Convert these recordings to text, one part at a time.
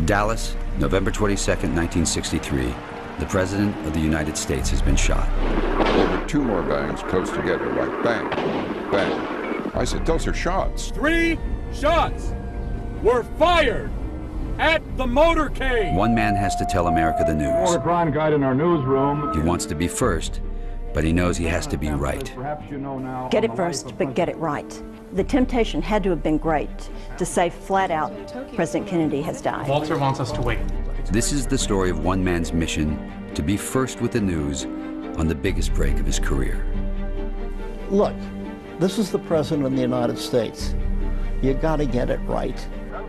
Dallas, November 22nd, 1963. The President of the United States has been shot. There were two more bangs close together, like bang, bang. I said, those are shots. 3 shots were fired at the motorcade. One man has to tell America the news. Walter Cronkite in our newsroom. He wants to be first, but he knows he has to be right. Get it first, but get it right. The temptation had to have been great to say flat out, President Kennedy has died. Walter wants us to wait. This is the story of one man's mission to be first with the news on the biggest break of his career. Look, this is the President of the United States. You gotta get it right.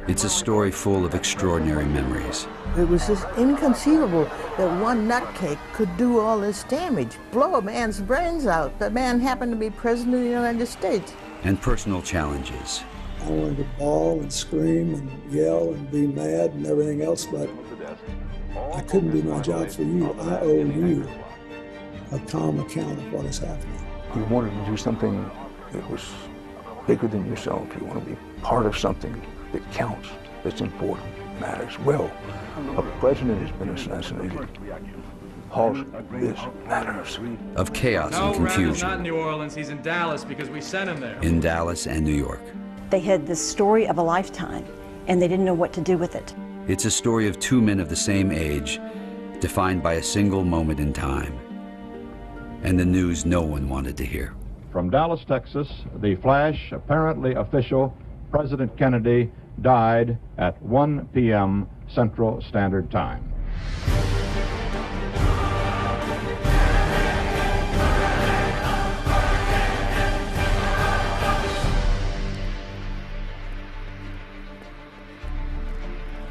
It's a story full of extraordinary memories. It was just inconceivable that one nutcake could do all this damage, blow a man's brains out. The man happened to be President of the United States. And personal challenges. I wanted to bawl and scream and yell and be mad and everything else, but I couldn't do my job for you. I owe you a calm account of what is happening. You wanted to do something that was bigger than yourself. You want to be part of something that counts, that's important, matters. Well, a president has been assassinated. All this matters. Of chaos and confusion. He's not in New Orleans, he's in Dallas because we sent him there. In Dallas and New York. They had the story of a lifetime, and they didn't know what to do with it. It's a story of two men of the same age, defined by a single moment in time. And the news no one wanted to hear. From Dallas, Texas, the flash, apparently official, President Kennedy died at 1 p.m. Central Standard Time.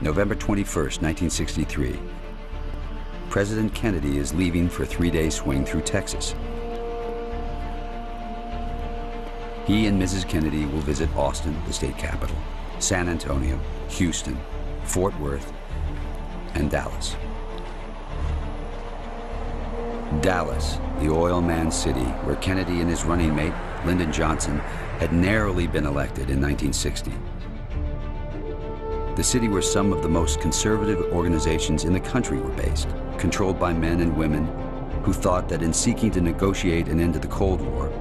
November 21st, 1963. President Kennedy is leaving for a 3-day swing through Texas. He and Mrs. Kennedy will visit Austin, the state capital, San Antonio, Houston, Fort Worth, and Dallas. Dallas, the oil man's city, where Kennedy and his running mate, Lyndon Johnson, had narrowly been elected in 1960. The city where some of the most conservative organizations in the country were based, controlled by men and women who thought that in seeking to negotiate an end to the Cold War,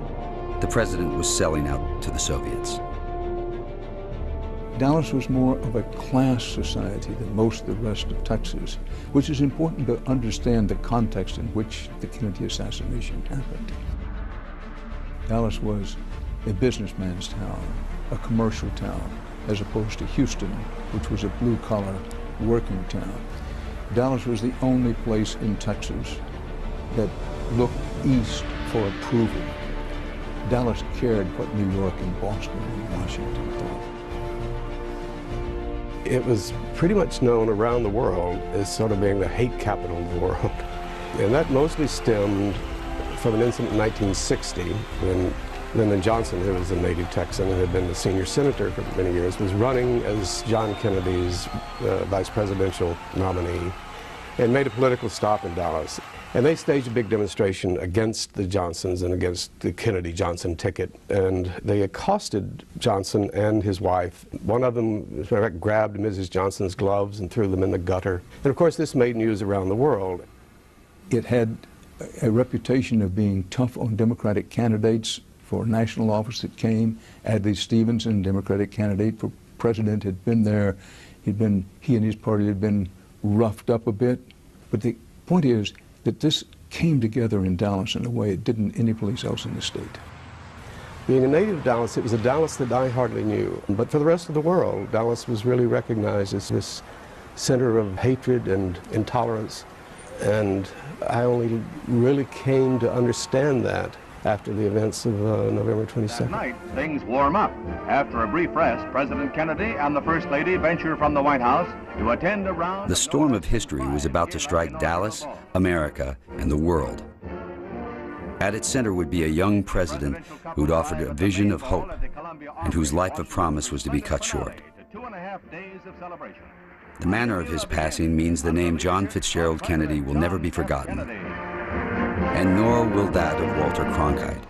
the president was selling out to the Soviets. Dallas was more of a class society than most of the rest of Texas, which is important to understand the context in which the Kennedy assassination happened. Dallas was a businessman's town, a commercial town, as opposed to Houston, which was a blue-collar working town. Dallas was the only place in Texas that looked east for approval. Dallas cared what New York and Boston and Washington thought. It was pretty much known around the world as sort of being the hate capital of the world. And that mostly stemmed from an incident in 1960 when Lyndon Johnson, who was a native Texan and had been the senior senator for many years, was running as John Kennedy's vice presidential nominee and made a political stop in Dallas. And they staged a big demonstration against the Johnsons and against the Kennedy-Johnson ticket. And they accosted Johnson and his wife. One of them, as a matter of fact, grabbed Mrs. Johnson's gloves and threw them in the gutter. And of course, this made news around the world. It had a reputation of being tough on Democratic candidates for national office that came. Adlai Stevenson, Democratic candidate for president, had been there. He and his party had been roughed up a bit. But the point is that this came together in Dallas in a way it didn't anyplace else in the state. Being a native of Dallas, it was a Dallas that I hardly knew. But for the rest of the world, Dallas was really recognized as this center of hatred and intolerance. And I only really came to understand that after the events of November 22nd. That night, things warm up. After a brief rest, President Kennedy and the First Lady venture from the White House to attend a round... The storm of history was about to strike Dallas, America, and the world. At its center would be a young president who'd offered a vision of hope and whose life of promise was to be cut short. The manner of his passing means the name John Fitzgerald Kennedy will never be forgotten. And nor will that of Walter Cronkite,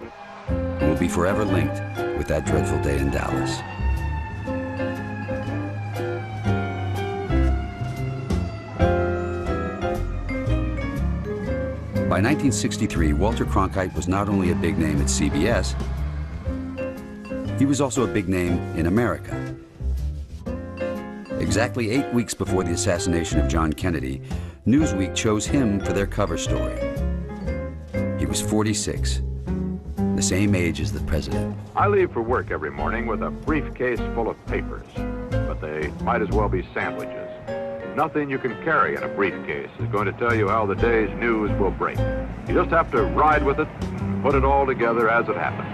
who will be forever linked with that dreadful day in Dallas. By 1963, Walter Cronkite was not only a big name at CBS, he was also a big name in America. Exactly 8 weeks before the assassination of John Kennedy, Newsweek chose him for their cover story. He was 46, the same age as the president. I leave for work every morning with a briefcase full of papers, but they might as well be sandwiches. Nothing you can carry in a briefcase is going to tell you how the day's news will break. You just have to ride with it and put it all together as it happens.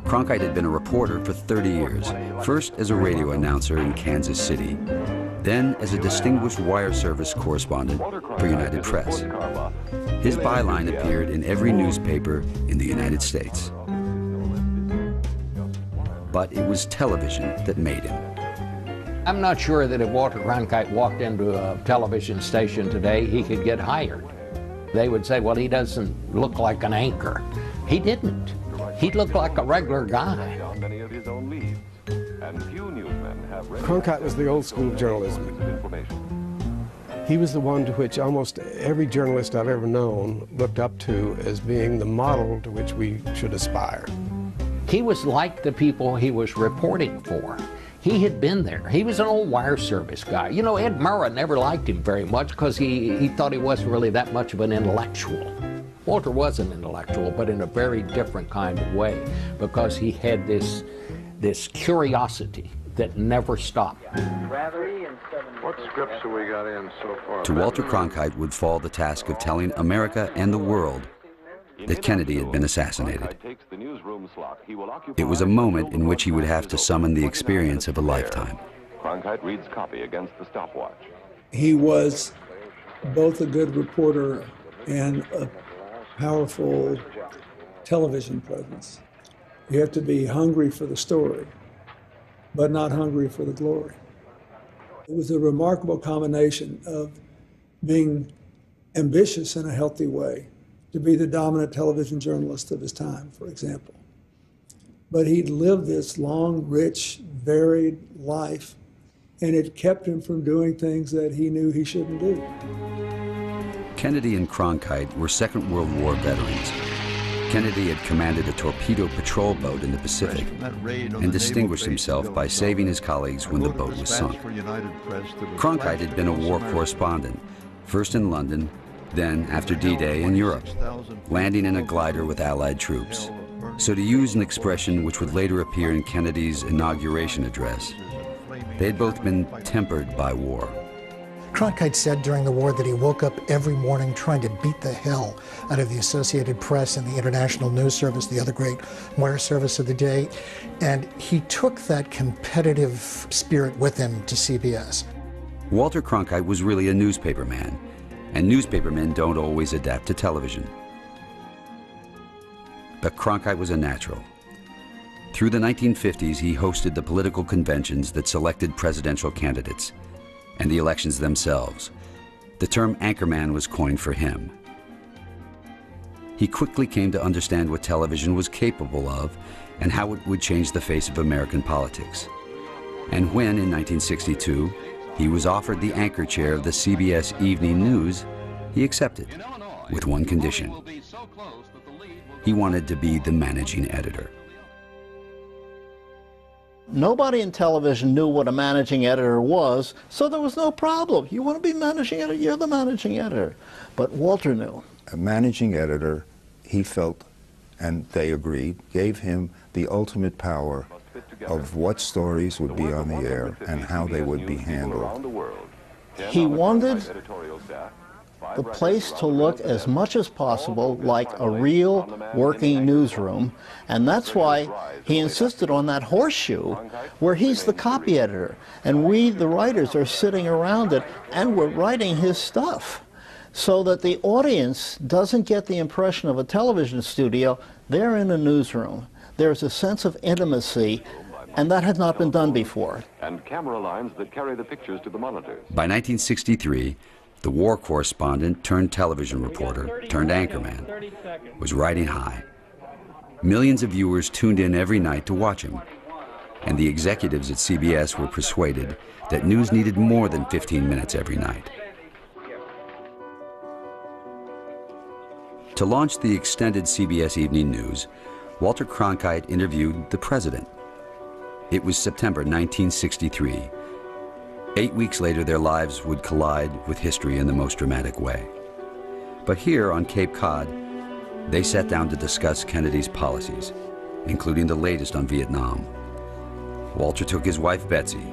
Cronkite had been a reporter for 30 years, first as a radio announcer in Kansas City, then as a distinguished wire service correspondent for United Press. His byline appeared in every newspaper in the United States. But it was television that made him. I'm not sure that if Walter Cronkite walked into a television station today, he could get hired. They would say, well, he doesn't look like an anchor. He didn't. He looked like a regular guy. Cronkite was the old school of journalism. He was the one to which almost every journalist I've ever known looked up to as being the model to which we should aspire. He was like the people he was reporting for. He had been there. He was an old wire service guy. You know, Ed Murrah never liked him very much because he thought he wasn't really that much of an intellectual. Walter was an intellectual, but in a very different kind of way, because he had this curiosity that never stopped. What scripts have we got in so far? To Walter Cronkite would fall the task of telling America and the world that Kennedy had been assassinated. It was a moment in which he would have to summon the experience of a lifetime. Cronkite reads copy against the stopwatch. He was both a good reporter and a powerful television presence. You have to be hungry for the story, but not hungry for the glory. It was a remarkable combination of being ambitious in a healthy way, to be the dominant television journalist of his time, for example. But he'd lived this long, rich, varied life, and it kept him from doing things that he knew he shouldn't do. Kennedy and Cronkite were Second World War veterans. Kennedy had commanded a torpedo patrol boat in the Pacific and distinguished himself by saving his colleagues when the boat was sunk. Cronkite had been a war correspondent, first in London, then after D-Day in Europe, landing in a glider with Allied troops. So to use an expression which would later appear in Kennedy's inauguration address, they had both been tempered by war. Cronkite said during the war that he woke up every morning trying to beat the hell out of the Associated Press and the International News Service, the other great wire service of the day, and he took that competitive spirit with him to CBS. Walter Cronkite was really a newspaper man, and newspapermen don't always adapt to television. But Cronkite was a natural. Through the 1950s, he hosted the political conventions that selected presidential candidates and the elections themselves. The term anchorman was coined for him. He quickly came to understand what television was capable of and how it would change the face of American politics. And when, in 1962, he was offered the anchor chair of the CBS Evening News, he accepted, with one condition. He wanted to be the managing editor. Nobody in television knew what a managing editor was, so there was no problem. You want to be managing editor, you're the managing editor. But Walter knew. A managing editor, he felt, and they agreed, gave him the ultimate power of what stories would be on the air and how they would be handled. He wanted the place to look as much as possible like a real working newsroom, and that's why he insisted on that horseshoe where he's the copy editor and we, the writers, are sitting around it and we're writing his stuff, so that the audience doesn't get the impression of a television studio. They're in a newsroom. There's a sense of intimacy, and that had not been done before. And camera lines that carry the pictures to the monitors. By 1963, the war correspondent turned television reporter turned anchorman was riding high. Millions of viewers tuned in every night to watch him, and the executives at CBS were persuaded that news needed more than 15 minutes every night. To launch the extended CBS Evening News, Walter Cronkite interviewed the president. It was September 1963. 8 weeks later, their lives would collide with history in the most dramatic way. But here on Cape Cod, they sat down to discuss Kennedy's policies, including the latest on Vietnam. Walter took his wife, Betsy.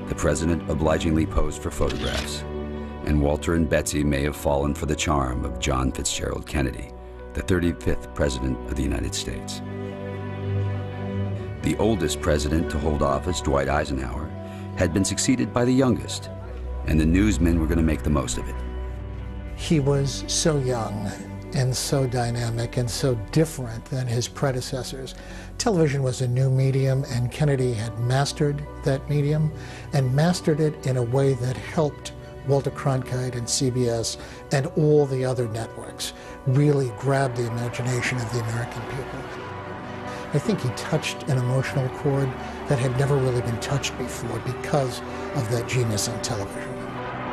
The president obligingly posed for photographs. And Walter and Betsy may have fallen for the charm of John Fitzgerald Kennedy, the 35th President of the United States. The oldest president to hold office, Dwight Eisenhower, had been succeeded by the youngest, and the newsmen were going to make the most of it. He was so young and so dynamic and so different than his predecessors. Television was a new medium, and Kennedy had mastered that medium and mastered it in a way that helped Walter Cronkite and CBS and all the other networks really grab the imagination of the American people. I think he touched an emotional chord that had never really been touched before because of that genius on television.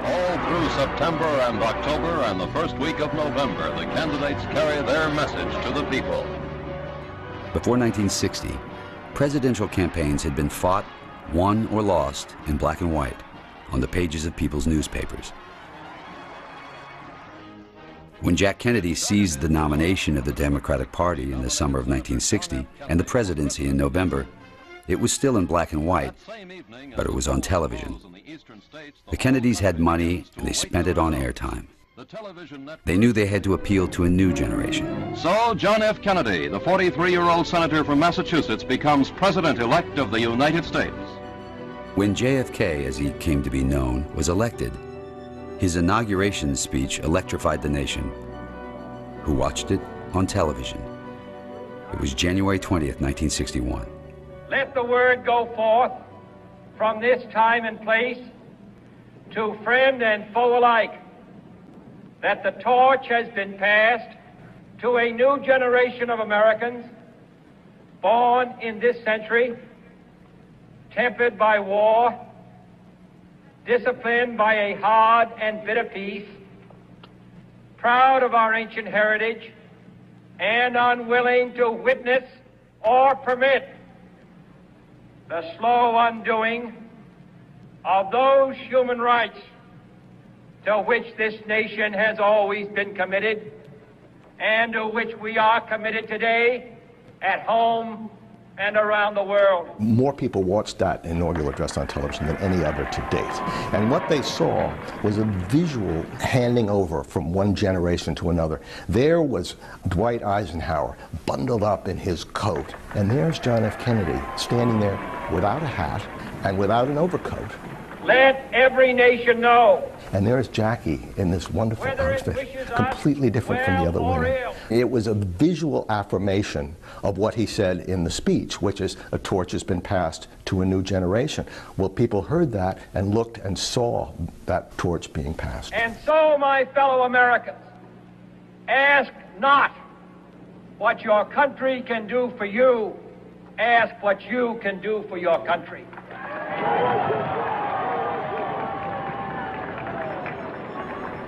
All through September and October and the first week of November, the candidates carry their message to the people. Before 1960, presidential campaigns had been fought, won, or lost in black and white on the pages of people's newspapers. When Jack Kennedy seized the nomination of the Democratic Party in the summer of 1960 and the presidency in November, it was still in black and white, but it was on television. The Kennedys had money, and they spent it on airtime. They knew they had to appeal to a new generation. So John F. Kennedy, the 43-year-old senator from Massachusetts, becomes president-elect of the United States. When JFK, as he came to be known, was elected, his inauguration speech electrified the nation, who watched it on television. It was January 20th, 1961. Let the word go forth from this time and place to friend and foe alike that the torch has been passed to a new generation of Americans born in this century, tempered by war, disciplined by a hard and bitter peace, proud of our ancient heritage, and unwilling to witness or permit the slow undoing of those human rights to which this nation has always been committed and to which we are committed today at home and around the world. More people watched that inaugural address on television than any other to date. And what they saw was a visual handing over from one generation to another. There was Dwight Eisenhower bundled up in his coat, and there's John F. Kennedy standing there without a hat and without an overcoat. Let every nation know. And there's Jackie in this wonderful outfit, completely different from the other women. It was a visual affirmation of what he said in the speech, which is a torch has been passed to a new generation. Well, people heard that and looked and saw that torch being passed. And so, my fellow Americans, ask not what your country can do for you, ask what you can do for your country.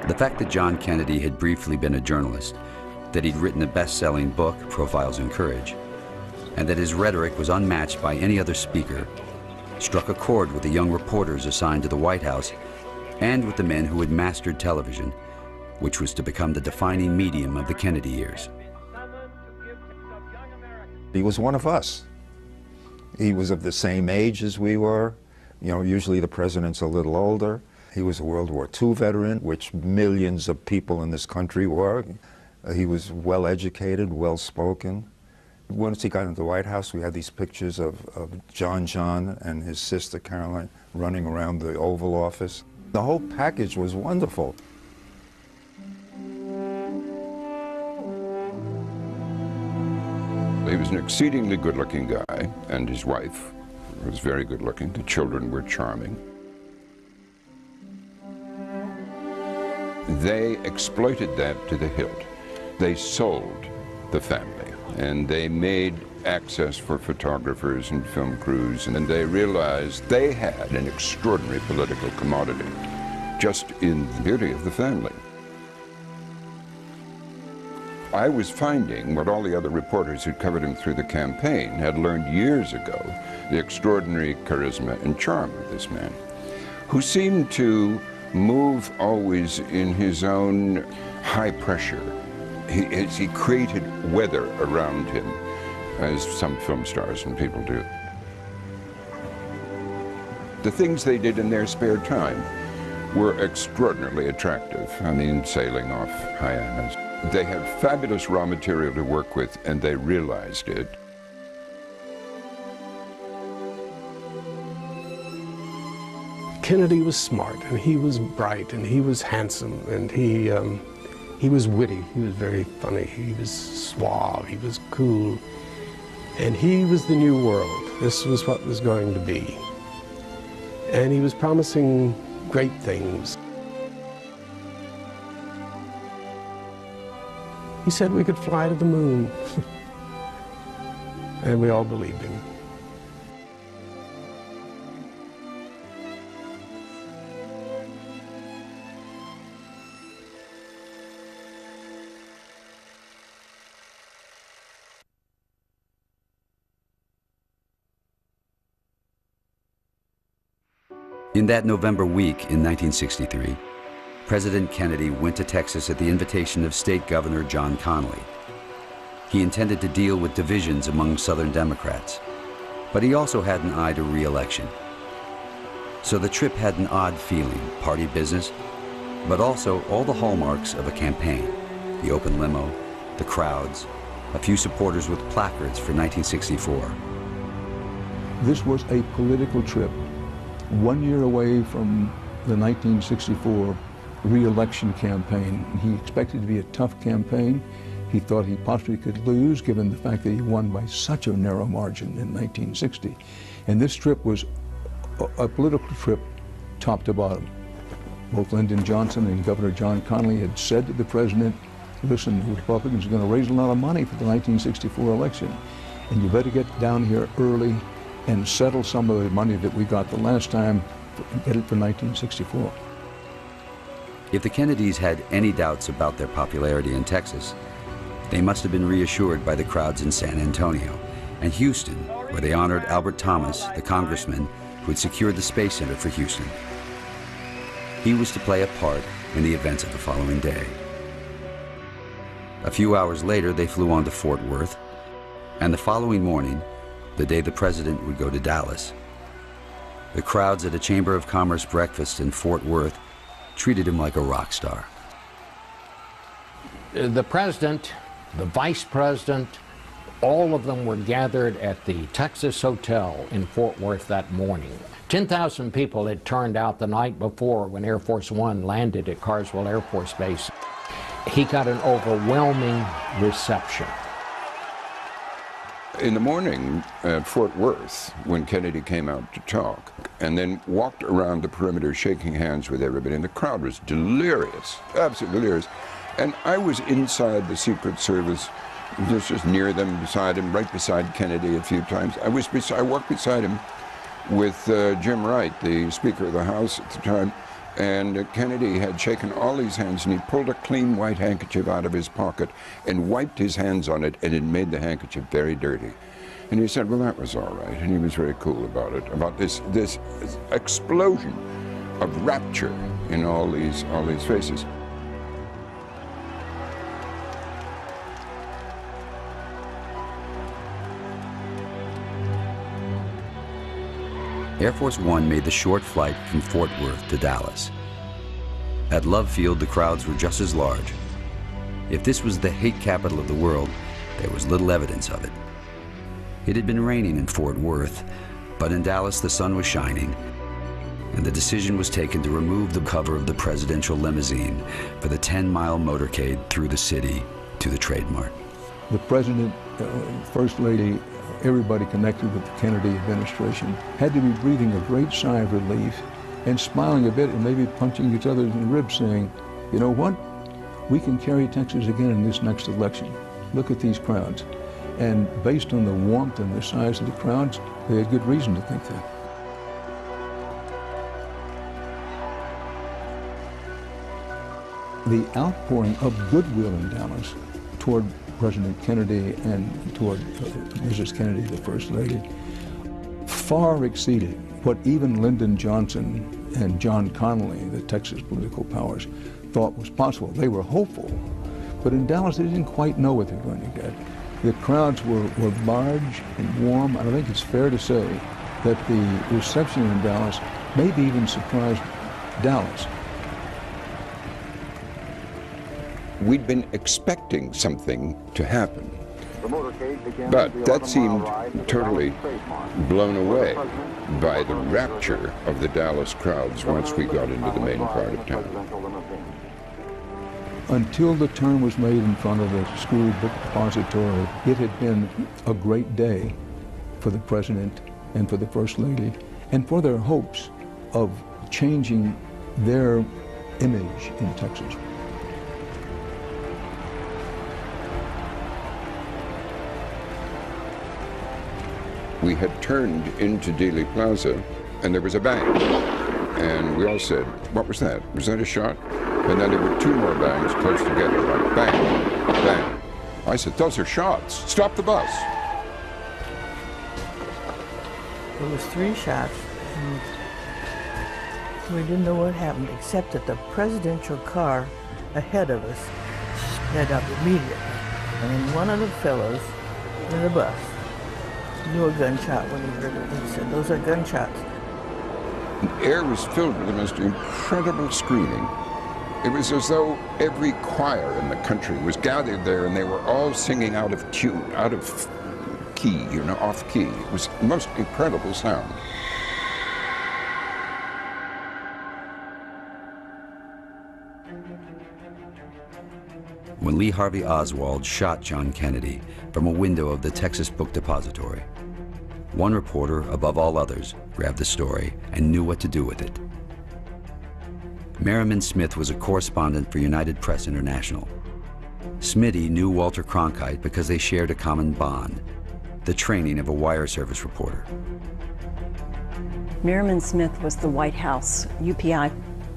The fact that John Kennedy had briefly been a journalist, that he'd written a best-selling book, Profiles in Courage, and that his rhetoric was unmatched by any other speaker, struck a chord with the young reporters assigned to the White House and with the men who had mastered television, which was to become the defining medium of the Kennedy years. He was one of us. He was of the same age as we were. You know, usually the president's a little older. He was a World War II veteran, which millions of people in this country were. He was well-educated, well-spoken. Once he got into the White House, we had these pictures of John and his sister Caroline running around the Oval Office. The whole package was wonderful. He was an exceedingly good-looking guy, and his wife was very good-looking. The children were charming. They exploited that to the hilt. They sold the family, and they made access for photographers and film crews, and they realized they had an extraordinary political commodity just in the beauty of the family. I was finding what all the other reporters who'd covered him through the campaign had learned years ago, the extraordinary charisma and charm of this man, who seemed to move always in his own high pressure. He created weather around him, as some film stars and people do. The things they did in their spare time were extraordinarily attractive. I mean, sailing off Hyannis. They had fabulous raw material to work with, and they realized it. Kennedy was smart, and he was bright, and he was handsome, and he was witty. He was very funny. He was suave. He was cool. And he was the new world. This was what was going to be. And he was promising great things. He said we could fly to the moon. And we all believed him. In that November week in 1963, President Kennedy went to Texas at the invitation of State Governor John Connally. He intended to deal with divisions among Southern Democrats, but he also had an eye to re-election. So the trip had an odd feeling, party business, but also all the hallmarks of a campaign: the open limo, the crowds, a few supporters with placards for 1964. This was a political trip, 1 year away from the 1964 re-election campaign. He expected it to be a tough campaign. He thought he possibly could lose, given the fact that he won by such a narrow margin in 1960. And this trip was a political trip top to bottom. Both Lyndon Johnson and Governor John Connally had said to the president, listen, the Republicans are going to raise a lot of money for the 1964 election, and you better get down here early and settle some of the money that we got the last time and get it for 1964. If the Kennedys had any doubts about their popularity in Texas, they must have been reassured by the crowds in San Antonio and Houston, where they honored Albert Thomas, the congressman who had secured the Space Center for Houston. He was to play a part in the events of the following day. A few hours later, they flew on to Fort Worth, and the following morning, the day the president would go to Dallas, the crowds at a Chamber of Commerce breakfast in Fort Worth treated him like a rock star. The president, the vice president, all of them were gathered at the Texas Hotel in Fort Worth that morning. 10,000 people had turned out the night before when Air Force One landed at Carswell Air Force Base. He got an overwhelming reception. In the morning at Fort Worth, when Kennedy came out to talk, and then walked around the perimeter shaking hands with everybody, and the crowd was delirious, absolutely delirious. And I was inside the Secret Service, just near them, beside him, right beside Kennedy a few times. I walked beside him with Jim Wright, the Speaker of the House at the time, and Kennedy had shaken all these hands, and he pulled a clean white handkerchief out of his pocket and wiped his hands on it, and it made the handkerchief very dirty. And he said, well, that was all right, and he was very cool about it, about this explosion of rapture in all these faces. Air Force One made the short flight from Fort Worth to Dallas. At Love Field, the crowds were just as large. If this was the hate capital of the world, there was little evidence of it. It had been raining in Fort Worth, but in Dallas the sun was shining, and the decision was taken to remove the cover of the presidential limousine for the 10-mile motorcade through the city to the Trade Mart. The president, First Lady, everybody connected with the Kennedy administration had to be breathing a great sigh of relief and smiling a bit and maybe punching each other in the ribs, saying, you know what, we can carry Texas again in this next election. Look at these crowds. And based on the warmth and the size of the crowds, they had good reason to think that. The outpouring of goodwill in Dallas toward President Kennedy and toward Mrs. Kennedy, the First Lady, far exceeded what even Lyndon Johnson and John Connally, the Texas political powers, thought was possible. They were hopeful, but in Dallas they didn't quite know what they were going to get. The crowds were large and warm, and I think it's fair to say that the reception in Dallas maybe even surprised Dallas. We'd been expecting something to happen, but that seemed totally blown away by the rapture of the Dallas crowds once we got into the main part of town. Until the turn was made in front of the school book depository, it had been a great day for the President and for the First Lady and for their hopes of changing their image in Texas. We had turned into Dealey Plaza, and there was a bang. And we all said, what was that? Was that a shot? And then there were two more bangs close together, like bang, bang. I said, those are shots. Stop the bus. There was 3 shots, and we didn't know what happened, except that the presidential car ahead of us sped up immediately. And one of the fellows in the bus knew a gunshot when he heard it. He said, those are gunshots. The air was filled with the most incredible screaming. It was as though every choir in the country was gathered there and they were all singing out of tune, out of key, you know, off key. It was the most incredible sound. When Lee Harvey Oswald shot John Kennedy from a window of the Texas Book Depository, one reporter, above all others, grabbed the story and knew what to do with it. Merriman Smith was a correspondent for United Press International. Smitty knew Walter Cronkite because they shared a common bond, the training of a wire service reporter. Merriman Smith was the White House UPI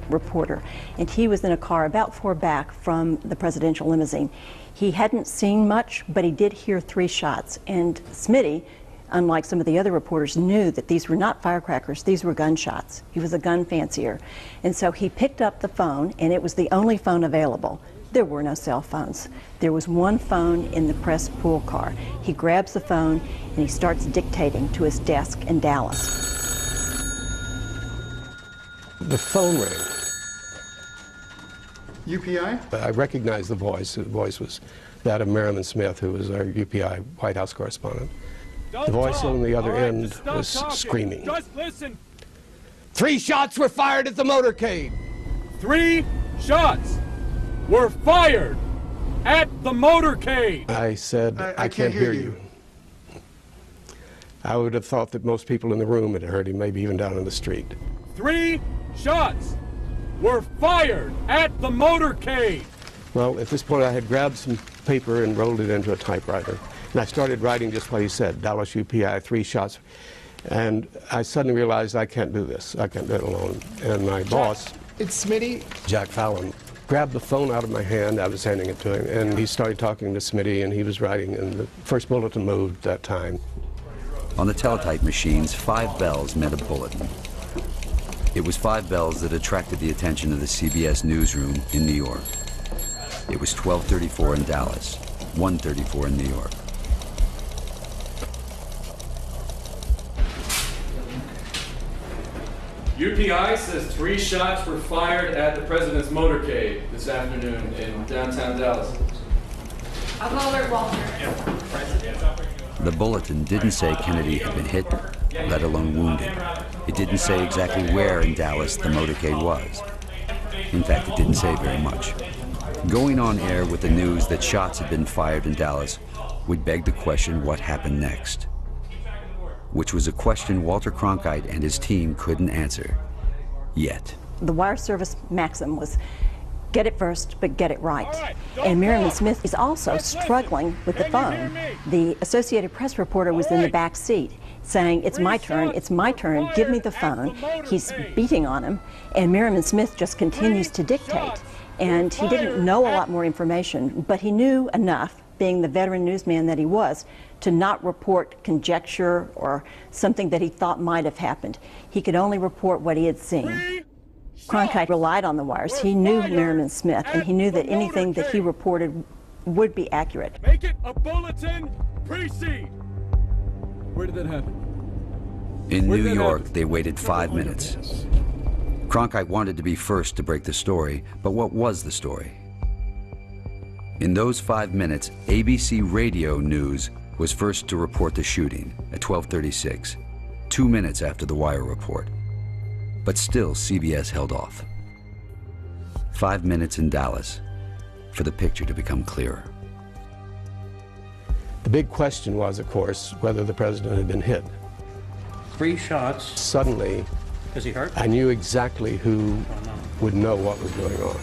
reporter, and he was in a car about 4 back from the presidential limousine. He hadn't seen much, but he did hear 3 shots, and Smitty, unlike some of the other reporters, knew that these were not firecrackers, these were gunshots. He was a gun fancier. And so he picked up the phone, and it was the only phone available. There were no cell phones. There was one phone in the press pool car. He grabs the phone, and he starts dictating to his desk in Dallas. The phone rang. UPI? I recognized the voice. The voice was that of Merriman Smith, who was our UPI White House correspondent. The voice on the other end was screaming. Just listen. 3 shots were fired at the motorcade. 3 shots were fired at the motorcade. I said, I can't hear you. I would have thought that most people in the room had heard him, maybe even down in the street. 3 shots were fired at the motorcade. Well, at this point I had grabbed some paper and rolled it into a typewriter. And I started writing just what he said, Dallas UPI, 3 shots. And I suddenly realized I can't do this. I can't do it alone. And my boss, it's Smitty, Jack Fallon, grabbed the phone out of my hand. I was handing it to him. And he started talking to Smitty, and he was writing. And the first bulletin moved that time. On the teletype machines, 5 bells meant a bulletin. It was 5 bells that attracted the attention of the CBS newsroom in New York. It was 12:34 in Dallas, 1:34 in New York. UPI says 3 shots were fired at the president's motorcade this afternoon in downtown Dallas. I'll go alert Walter. The bulletin didn't say Kennedy had been hit, let alone wounded. It didn't say exactly where in Dallas the motorcade was. In fact, it didn't say very much. Going on air with the news that shots had been fired in Dallas would beg the question what happened next, which was a question Walter Cronkite and his team couldn't answer yet. The wire service maxim was get it first, but get it right. And Merriman Smith is also struggling with the phone. The Associated Press reporter was in the back seat saying, it's my turn, give me the phone. He's beating on him, and Merriman Smith just continues to dictate. And he didn't know a lot more information, but he knew enough, being the veteran newsman that he was, to not report conjecture or something that he thought might have happened. He could only report what he had seen. Cronkite relied on the wires. He knew Merriman Smith, and he knew that anything that he reported would be accurate. Make it a bulletin precede. Where did that happen? In New York, they waited 5 minutes. Cronkite wanted to be first to break the story, but what was the story? In those 5 minutes, ABC Radio News was first to report the shooting at 12:36, 2 minutes after the Wire report. But still, CBS held off. 5 minutes in Dallas for the picture to become clearer. The big question was, of course, whether the president had been hit. 3 shots. Suddenly, is he hurt? I knew exactly who would know what was going on.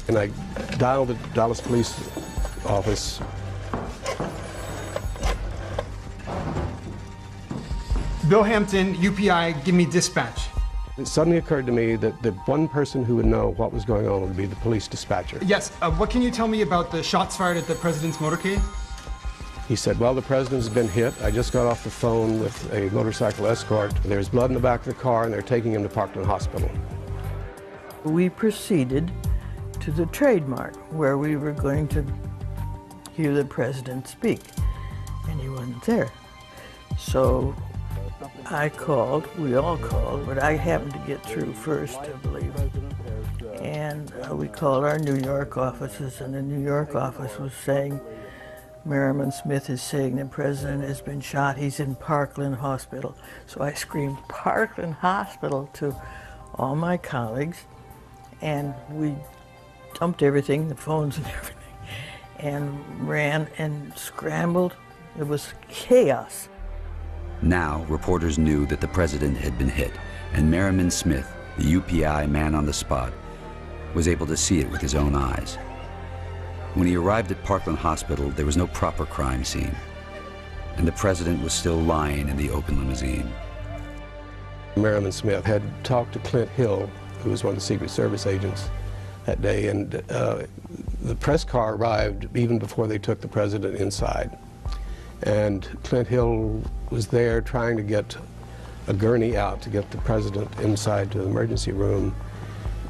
And I dialed the Dallas police office. Bill Hampton, UPI, give me dispatch. It suddenly occurred to me that the one person who would know what was going on would be the police dispatcher. Yes, what can you tell me about the shots fired at the president's motorcade? He said, well, the president's been hit. I just got off the phone with a motorcycle escort. There's blood in the back of the car, and they're taking him to Parkland Hospital. We proceeded to the trademark, where we were going to hear the president speak, and he wasn't there. So I called, we all called, but I happened to get through first, I believe. And we called our New York offices, and the New York office was saying, Merriman Smith is saying the president has been shot, he's in Parkland Hospital. So I screamed, Parkland Hospital, to all my colleagues, and we dumped everything, the phones and everything, and ran and scrambled. It was chaos. Now, reporters knew that the president had been hit, and Merriman Smith, the UPI man on the spot, was able to see it with his own eyes. When he arrived at Parkland Hospital, there was no proper crime scene, and the president was still lying in the open limousine. Merriman Smith had talked to Clint Hill, who was one of the Secret Service agents that day, and the press car arrived even before they took the president inside. And Clint Hill was there trying to get a gurney out to get the president inside to the emergency room.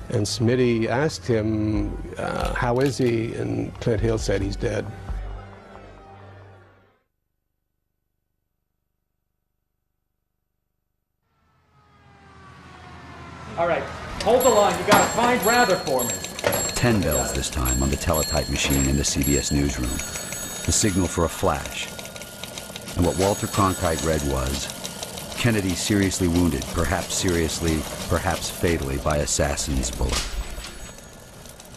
And Smitty asked him, how is he? And Clint Hill said he's dead. All right, hold the line. You gotta find Rather for me. 10 bells this time on the teletype machine in the CBS newsroom. The signal for a flash. And what Walter Cronkite read was, Kennedy seriously wounded, perhaps seriously, perhaps fatally, by assassin's bullet.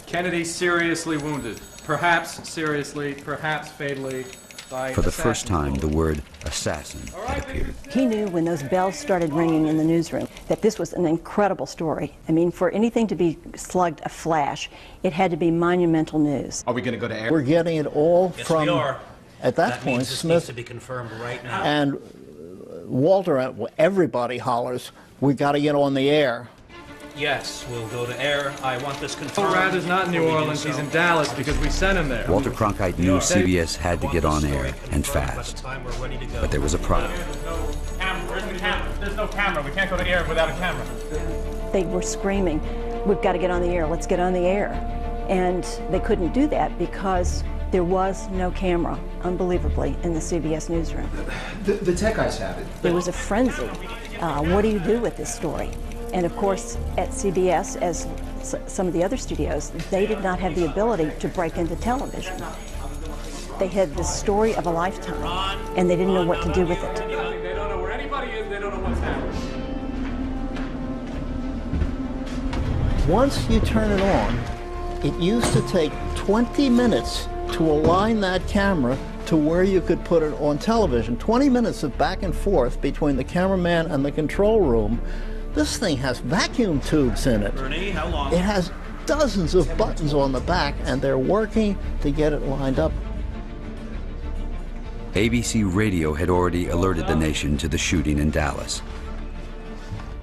Kennedy seriously wounded, perhaps seriously, perhaps fatally, by For the first time, the word assassin had appeared. He knew when those bells started ringing in the newsroom that this was an incredible story. I mean, for anything to be slugged a flash, it had to be monumental news. Are we going to go to air? We're getting it all from, we are. at that point, means this Smith needs to be confirmed right now. and Walter, everybody hollers, we got to get on the air. Yes, we'll go to air. I want this confirmed. Rather's not in New Orleans, he's in Dallas because we sent him there. Walter Cronkite knew CBS had to get on air, and fast. But there was a problem. There's no camera. We can't go to air without a camera. They were screaming, we've got to get on the air, let's get on the air. And they couldn't do that because there was no camera, unbelievably, in the CBS newsroom. The tech guys have it. There was a frenzy. What do you do with this story? And of course, at CBS, as some of the other studios, they did not have the ability to break into television. They had the story of a lifetime, and they didn't know what to do with it. They don't know where anybody is, they don't know what's happening. Once you turn it on, it used to take 20 minutes to align that camera to where you could put it on television. 20 minutes of back and forth between the cameraman and the control room. This thing has vacuum tubes in it. Bernie, how long? It has dozens of buttons on the back, and they're working to get it lined up. ABC Radio had already alerted the nation to the shooting in Dallas.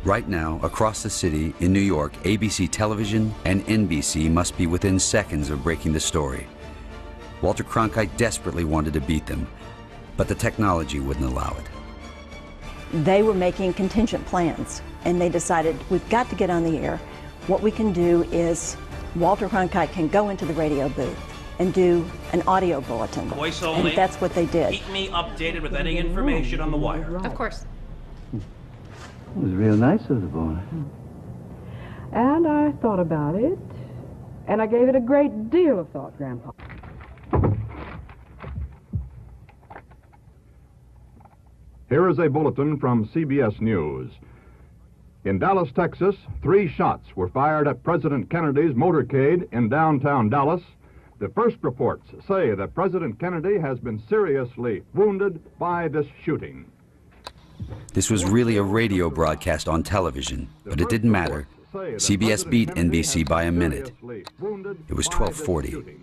Right now, across the city, in New York, ABC Television and NBC must be within seconds of breaking the story. Walter Cronkite desperately wanted to beat them, but the technology wouldn't allow it. They were making contingent plans, and they decided, we've got to get on the air. What we can do is Walter Cronkite can go into the radio booth and do an audio bulletin. Voice only. And that's what they did. Keep me updated with any information on the wire. Of course. It was real nice of the boy. And I thought about it, and I gave it a great deal of thought, Grandpa. Here is a bulletin from CBS News. In Dallas, Texas, 3 shots were fired at President Kennedy's motorcade in downtown Dallas. The first reports say that President Kennedy has been seriously wounded by this shooting. This was really a radio broadcast on television, but it didn't matter. CBS beat NBC by a minute. It was 12:40.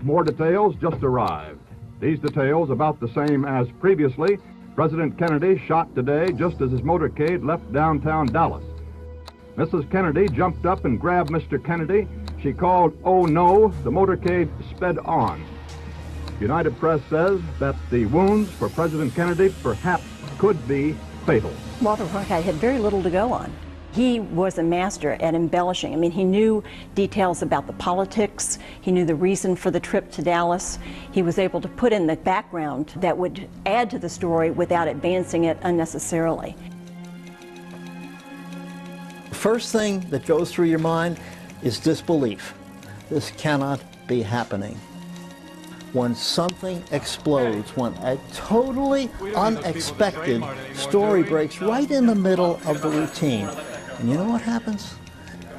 More details just arrived. These details about the same as previously. President Kennedy shot today just as his motorcade left downtown Dallas. Mrs. Kennedy jumped up and grabbed Mr. Kennedy. She called, "Oh no," the motorcade sped on. United Press says that the wounds for President Kennedy perhaps could be fatal. Walter Cronkite had very little to go on. He was a master at embellishing. I mean, he knew details about the politics. He knew the reason for the trip to Dallas. He was able to put in the background that would add to the story without advancing it unnecessarily. The first thing that goes through your mind is disbelief. This cannot be happening. When something explodes, when a totally unexpected story breaks right in the middle of the routine, and you know what happens?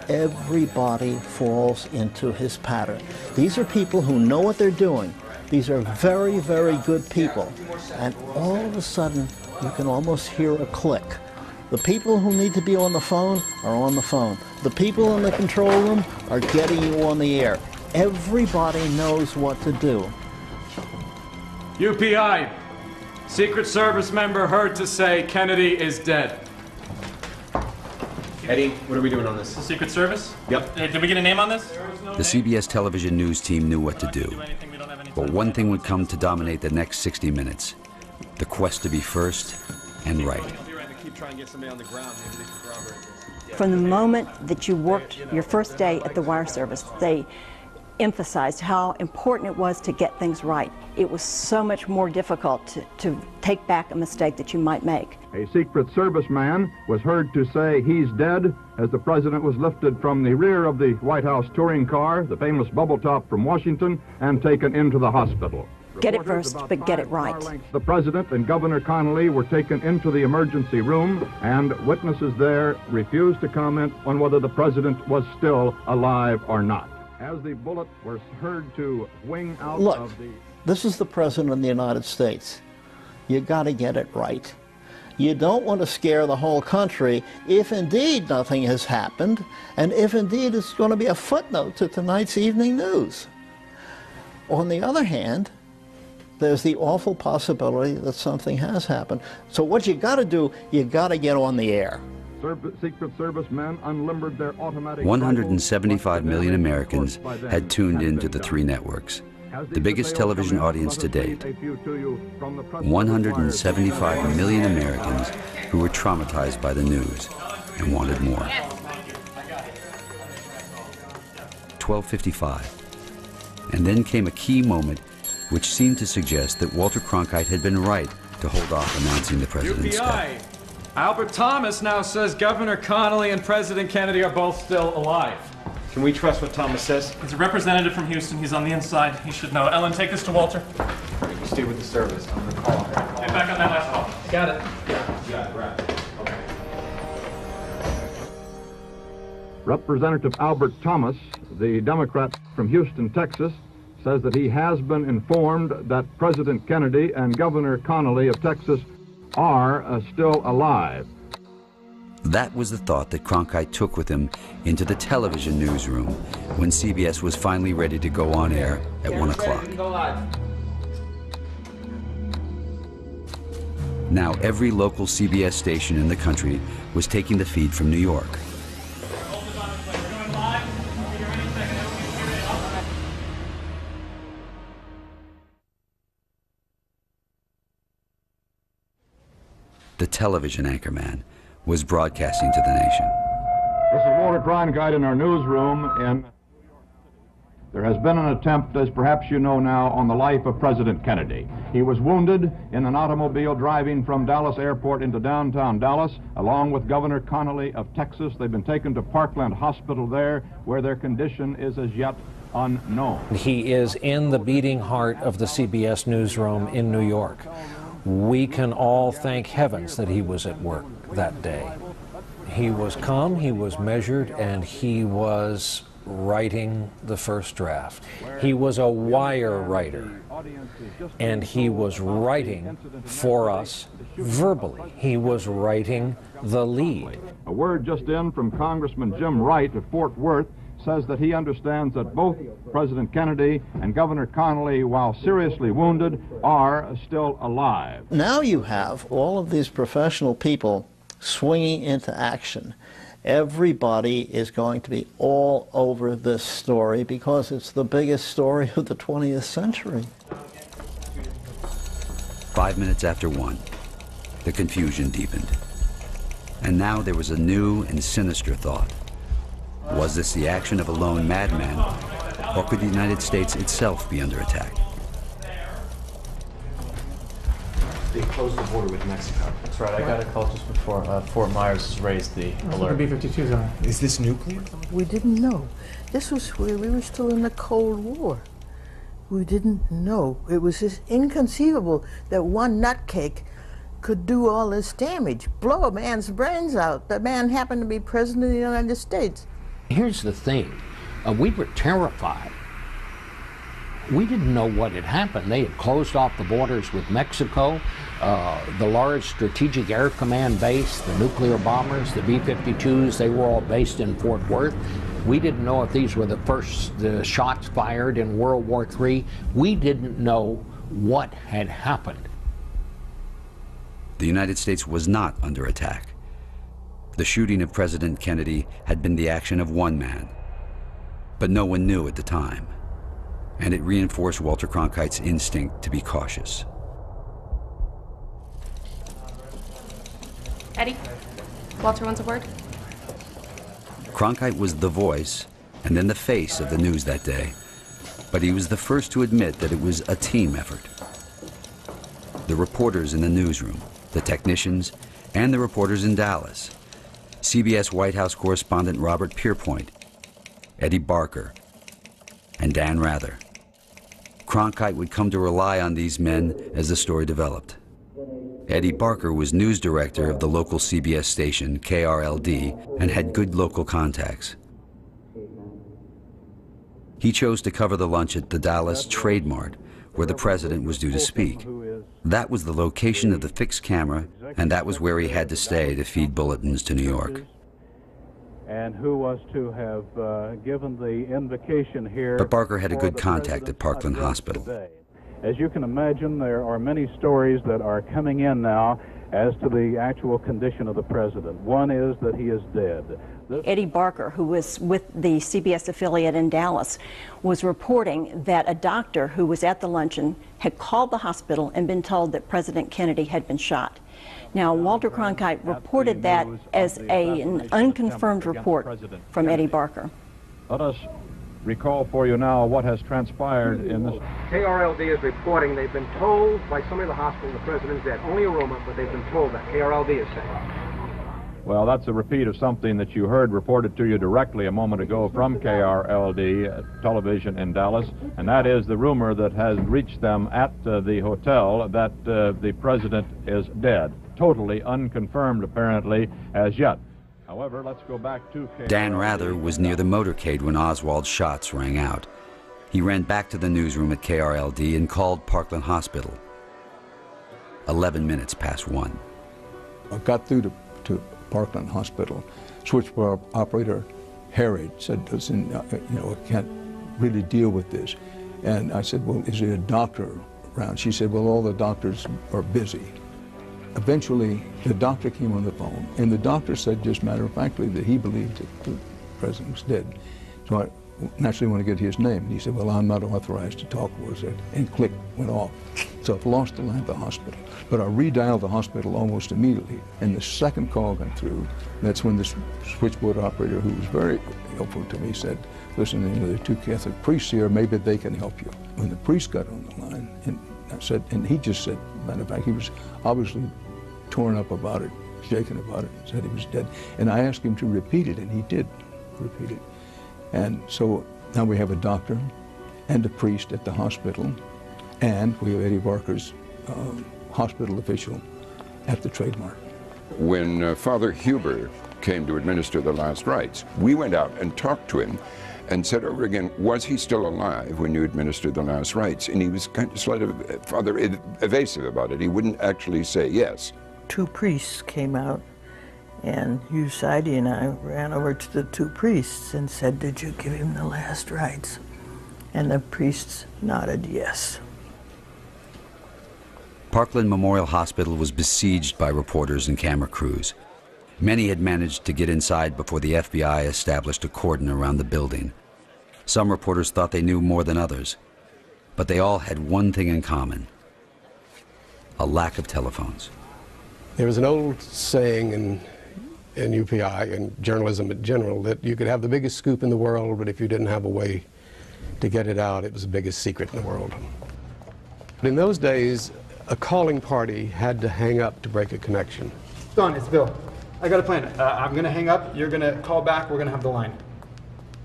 Everybody falls into his pattern. These are people who know what they're doing. These are very, very good people. And all of a sudden, you can almost hear a click. The people who need to be on the phone are on the phone. The people in the control room are getting you on the air. Everybody knows what to do. UPI, Secret Service member heard to say Kennedy is dead. Eddie, what are we doing on this? The Secret Service? Yep. Did we get a name on this? The CBS television news team knew what to do. But one thing would come to dominate the next 60 minutes. The quest to be first and right. From the moment that you worked your first day at the wire service, they emphasized how important it was to get things right. It was so much more difficult to take back a mistake that you might make. A Secret Service man was heard to say he's dead as the president was lifted from the rear of the White House touring car, the famous bubble top from Washington, and taken into the hospital. Get it first, but get it right. The president and Governor Connolly were taken into the emergency room, and witnesses there refused to comment on whether the president was still alive or not. As the bullet was heard to wing out of the... This is the President of the United States. You got to get it right. You don't want to scare the whole country if indeed nothing has happened, and if indeed it's going to be a footnote to tonight's evening news. On the other hand, there's the awful possibility that something has happened. So what you got to do, you got to get on the air. Secret Service men unlimbered their automatic... 175 million Americans had tuned into the 3 networks, the biggest television audience to date. 175 million Americans who were traumatized by the news and wanted more. 12:55. And then came a key moment which seemed to suggest that Walter Cronkite had been right to hold off announcing the president's death. Albert Thomas now says Governor Connolly and President Kennedy are both still alive. Can we trust what Thomas says? He's a representative from Houston. He's on the inside. He should know. Ellen, take this to Walter. You stay with the service. I'm going to call her. Get back on that last call. Got it. Yeah, right. Okay. Representative Albert Thomas, the Democrat from Houston, Texas, says that he has been informed that President Kennedy and Governor Connolly of Texas are still alive. That was the thought that Cronkite took with him into the television newsroom when CBS was finally ready to go on air at 1 o'clock. Now every local CBS station in the country was taking the feed from New York. The television anchorman was broadcasting to the nation. This is Walter Cronkite in our newsroom, and there has been an attempt, as perhaps you know now, on the life of President Kennedy. He was wounded in an automobile driving from Dallas Airport into downtown Dallas, along with Governor Connally of Texas. They've been taken to Parkland Hospital there, where their condition is as yet unknown. He is in the beating heart of the CBS newsroom in New York. We can all thank heavens that he was at work that day. He was calm, he was measured, and he was writing the first draft. He was a wire writer, and he was writing for us verbally. He was writing the lead. A word just in from Congressman Jim Wright of Fort Worth says that he understands that both President Kennedy and Governor Connally, while seriously wounded, are still alive. Now you have all of these professional people swinging into action. Everybody is going to be all over this story because it's the biggest story of the 20th century. 5 minutes after 1, the confusion deepened. And now there was a new and sinister thought. Was this the action of a lone madman, or could the United States itself be under attack? They closed the border with Mexico. That's right, I got a call just before Fort Myers raised the alert. B-52 zone. Is this nuclear? We didn't know. This was where we were still in the Cold War. We didn't know. It was just inconceivable that one nutcake could do all this damage, blow a man's brains out. That man happened to be president of the United States. Here's the thing. We were terrified. We didn't know what had happened. They had closed off the borders with Mexico, the large strategic air command base, the nuclear bombers, the B-52s, they were all based in Fort Worth. We didn't know if these were the first shots fired in World War III. We didn't know what had happened. The United States was not under attack. The shooting of President Kennedy had been the action of one man, but no one knew at the time, and it reinforced Walter Cronkite's instinct to be cautious. Eddie, Walter wants a word. Cronkite was the voice and then the face of the news that day, but he was the first to admit that it was a team effort. The reporters in the newsroom, the technicians, and the reporters in Dallas, CBS White House correspondent Robert Pierpoint, Eddie Barker, and Dan Rather. Cronkite would come to rely on these men as the story developed. Eddie Barker was news director of the local CBS station, KRLD, and had good local contacts. He chose to cover the lunch at the Dallas Trade Mart, where the president was due to speak. That was the location of the fixed camera, and that was where he had to stay to feed bulletins to New York. And who was to have given the invocation here. But Barker had a good contact at Parkland Hospital. Today. As you can imagine, there are many stories that are coming in now as to the actual condition of the president. One is that he is dead. Eddie Barker, who was with the CBS affiliate in Dallas, was reporting that a doctor who was at the luncheon had called the hospital and been told that President Kennedy had been shot. Now, Walter Cronkite reported that as an unconfirmed report from Eddie Barker. Let us recall for you now what has transpired in this. KRLD is reporting they've been told by somebody in the hospital the president's dead. Only a rumor, but they've been told that. KRLD is saying. Well, that's a repeat of something that you heard reported to you directly a moment ago from KRLD television in Dallas, and that is the rumor that has reached them at the hotel that the president is dead. Totally unconfirmed, apparently, as yet. However, let's go back to KRLD. Dan Rather was near the motorcade when Oswald's shots rang out. He ran back to the newsroom at KRLD and called Parkland Hospital. 11 minutes past 1. I got through to Parkland Hospital. Switchboard operator Harry said, listen, I can't really deal with this. And I said, well, is there a doctor around? She said, well, all the doctors are busy. eventually the doctor came on the phone, and the doctor said, just matter-of-factly, that he believed that the president was dead. So I naturally want to get his name. And he said, well, I'm not authorized to talk, was it? And click, went off. So I've lost the line at the hospital. But I redialed the hospital almost immediately, and the second call went through. That's when the switchboard operator, who was very helpful to me, said, listen, you know, there are two Catholic priests here, maybe they can help you. When the priest got on the line, and I said, and he just said, matter of fact, he was obviously torn up about it, shaken about it, said he was dead. And I asked him to repeat it, and he did repeat it. And so now we have a doctor and a priest at the hospital, and we have Eddie Barker's hospital official at the trademark. When Father Huber came to administer the last rites, we went out and talked to him and said over again, was he still alive when you administered the last rites? And he was kind of sort of evasive about it. He wouldn't actually say yes. 2 priests came out, and Hugh Sidey and I ran over to the 2 priests and said, did you give him the last rites? And the priests nodded yes. Parkland Memorial Hospital was besieged by reporters and camera crews. Many had managed to get inside before the FBI established a cordon around the building. Some reporters thought they knew more than others, but they all had one thing in common: a lack of telephones. There was an old saying in UPI and journalism in general that you could have the biggest scoop in the world, but if you didn't have a way to get it out, it was the biggest secret in the world. But in those days, a calling party had to hang up to break a connection. Don, it's Bill. I got a plan. I'm going to hang up. You're going to call back. We're going to have the line.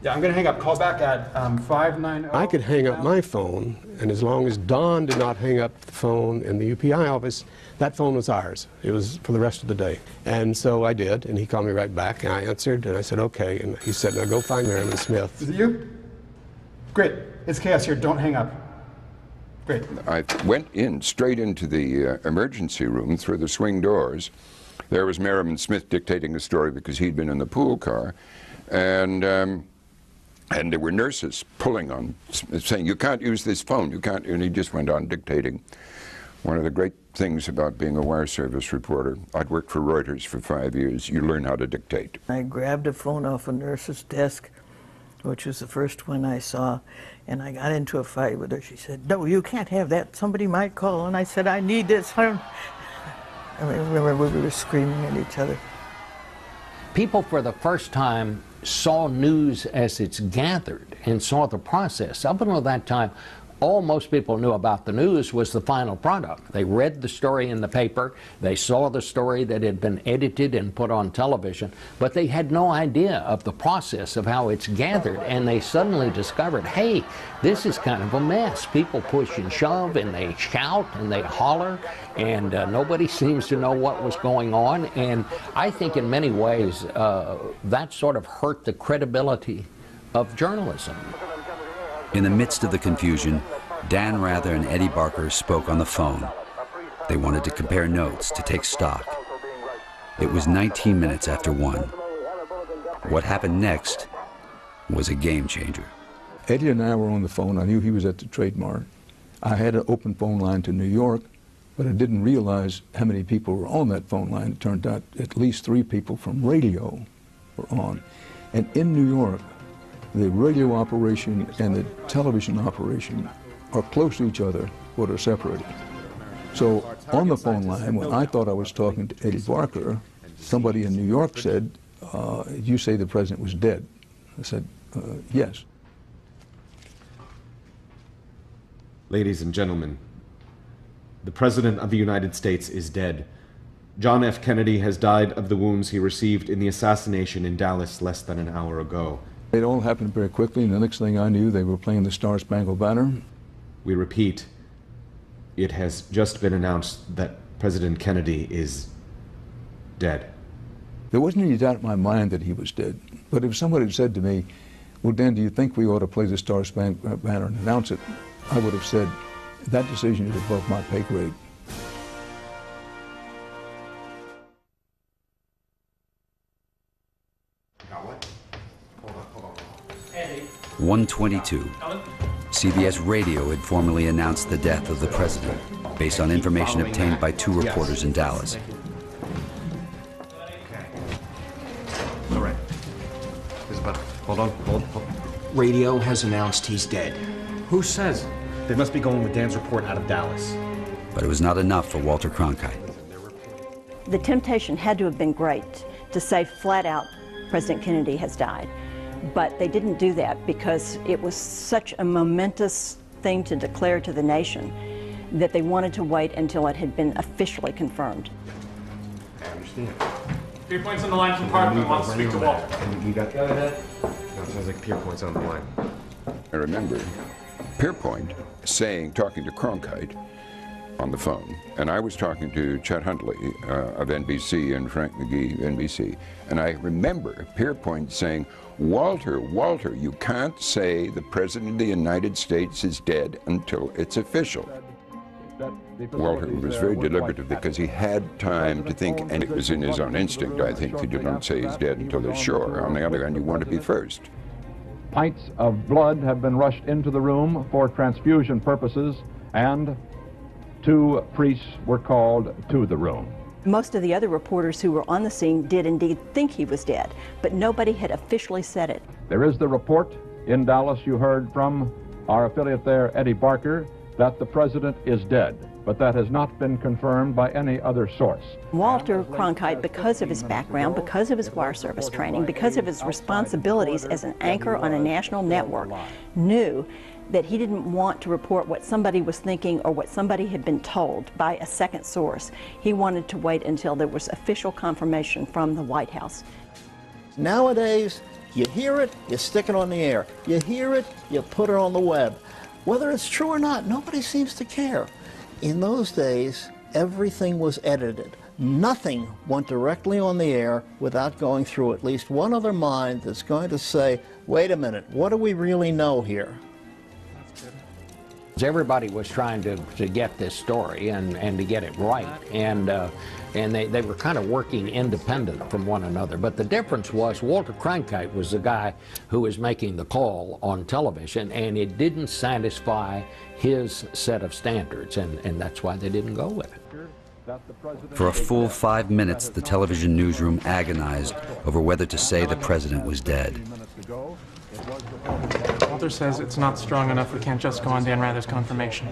Yeah, I'm going to hang up. Call back at 590. I could hang up my phone, and as long as Don did not hang up the phone in the UPI office, that phone was ours. It was for the rest of the day. And so I did, and he called me right back, and I answered, and I said, okay. And he said, now go find Marilyn Smith. Is it you? Great. It's chaos here. Don't hang up. Great. I went in straight into the emergency room through the swing doors. There was Merriman Smith dictating the story because he'd been in the pool car, and there were nurses pulling on, saying, you can't use this phone, you can't, and he just went on dictating. One of the great things about being a wire service reporter, I'd worked for Reuters for 5 years, you learn how to dictate. I grabbed a phone off a nurse's desk, which was the first one I saw, and I got into a fight with her. She said, no, you can't have that, somebody might call. And I said, I need this. I remember we were screaming at each other. People for the first time saw news as it's gathered and saw the process. Up until that time, all most people knew about the news was the final product. They read the story in the paper, they saw the story that had been edited and put on television, but they had no idea of the process of how it's gathered, and they suddenly discovered, hey, this is kind of a mess. People push and shove, and they shout, and they holler, and nobody seems to know what was going on, and I think in many ways that sort of hurt the credibility of journalism. In the midst of the confusion, Dan Rather and Eddie Barker spoke on the phone. They wanted to compare notes, to take stock. It was 19 minutes after 1. What happened next was a game changer. Eddie and I were on the phone. I knew he was at the trademark. I had an open phone line to New York, but I didn't realize how many people were on that phone line. It turned out at least 3 people from radio were on. And in New York, the radio operation and the television operation are close to each other, but are separated. So on the phone line, when I thought I was talking to Eddie Barker, somebody in New York said, you say the president was dead. I said, yes. Ladies and gentlemen, the President of the United States is dead. John F. Kennedy has died of the wounds he received in the assassination in Dallas less than an hour ago. It all happened very quickly, and the next thing I knew, they were playing the Star-Spangled Banner. We repeat, it has just been announced that President Kennedy is dead. There wasn't any doubt in my mind that he was dead. But if someone had said to me, well, Dan, do you think we ought to play the Star-Spangled Banner and announce it? I would have said, that decision is above my pay grade. Hold on. 1:22. CBS Radio had formally announced the death of the president, based on information obtained by two reporters in Dallas. All right. Isabel, hold on. Radio has announced he's dead. Who says? They must be going with Dan's report out of Dallas. But it was not enough for Walter Cronkite. The temptation had to have been great to say flat out, President Kennedy has died. But they didn't do that because it was such a momentous thing to declare to the nation that they wanted to wait until it had been officially confirmed. I understand. 3 points on the line from Parkman wants to speak to Walter. You got. Go ahead. No, it sounds like Pierpoint's on the line. I remember Pierpoint talking to Cronkite on the phone, and I was talking to Chet Huntley of NBC and Frank McGee, NBC, and I remember Pierpoint saying, Walter, you can't say the President of the United States is dead until it's official. Walter was very deliberative because he had time to think, and it was in his own instinct, I think, that you don't say he's dead until they're sure. On the other hand, you want to be first. Pints of blood have been rushed into the room for transfusion purposes, and 2 priests were called to the room. Most of the other reporters who were on the scene did indeed think he was dead, but nobody had officially said it. There is the report in Dallas, you heard from our affiliate there, Eddie Barker, that the president is dead, but that has not been confirmed by any other source. Walter Cronkite, because of his background, because of his wire service training, because of his responsibilities as an anchor on a national network, knew that he didn't want to report what somebody was thinking or what somebody had been told by a second source. He wanted to wait until there was official confirmation from the White House. Nowadays, you hear it, you stick it on the air. You hear it, you put it on the web. Whether it's true or not, nobody seems to care. In those days, everything was edited. Nothing went directly on the air without going through at least one other mind that's going to say, wait a minute, what do we really know here? Everybody was trying to get this story and to get it right, and they were kind of working independent from one another. But the difference was Walter Cronkite was the guy who was making the call on television, and it didn't satisfy his set of standards, and that's why they didn't go with it. For a full 5 minutes, the television newsroom agonized over whether to say the president was dead. Walter says it's not strong enough. We can't just go on Dan Rather's confirmation.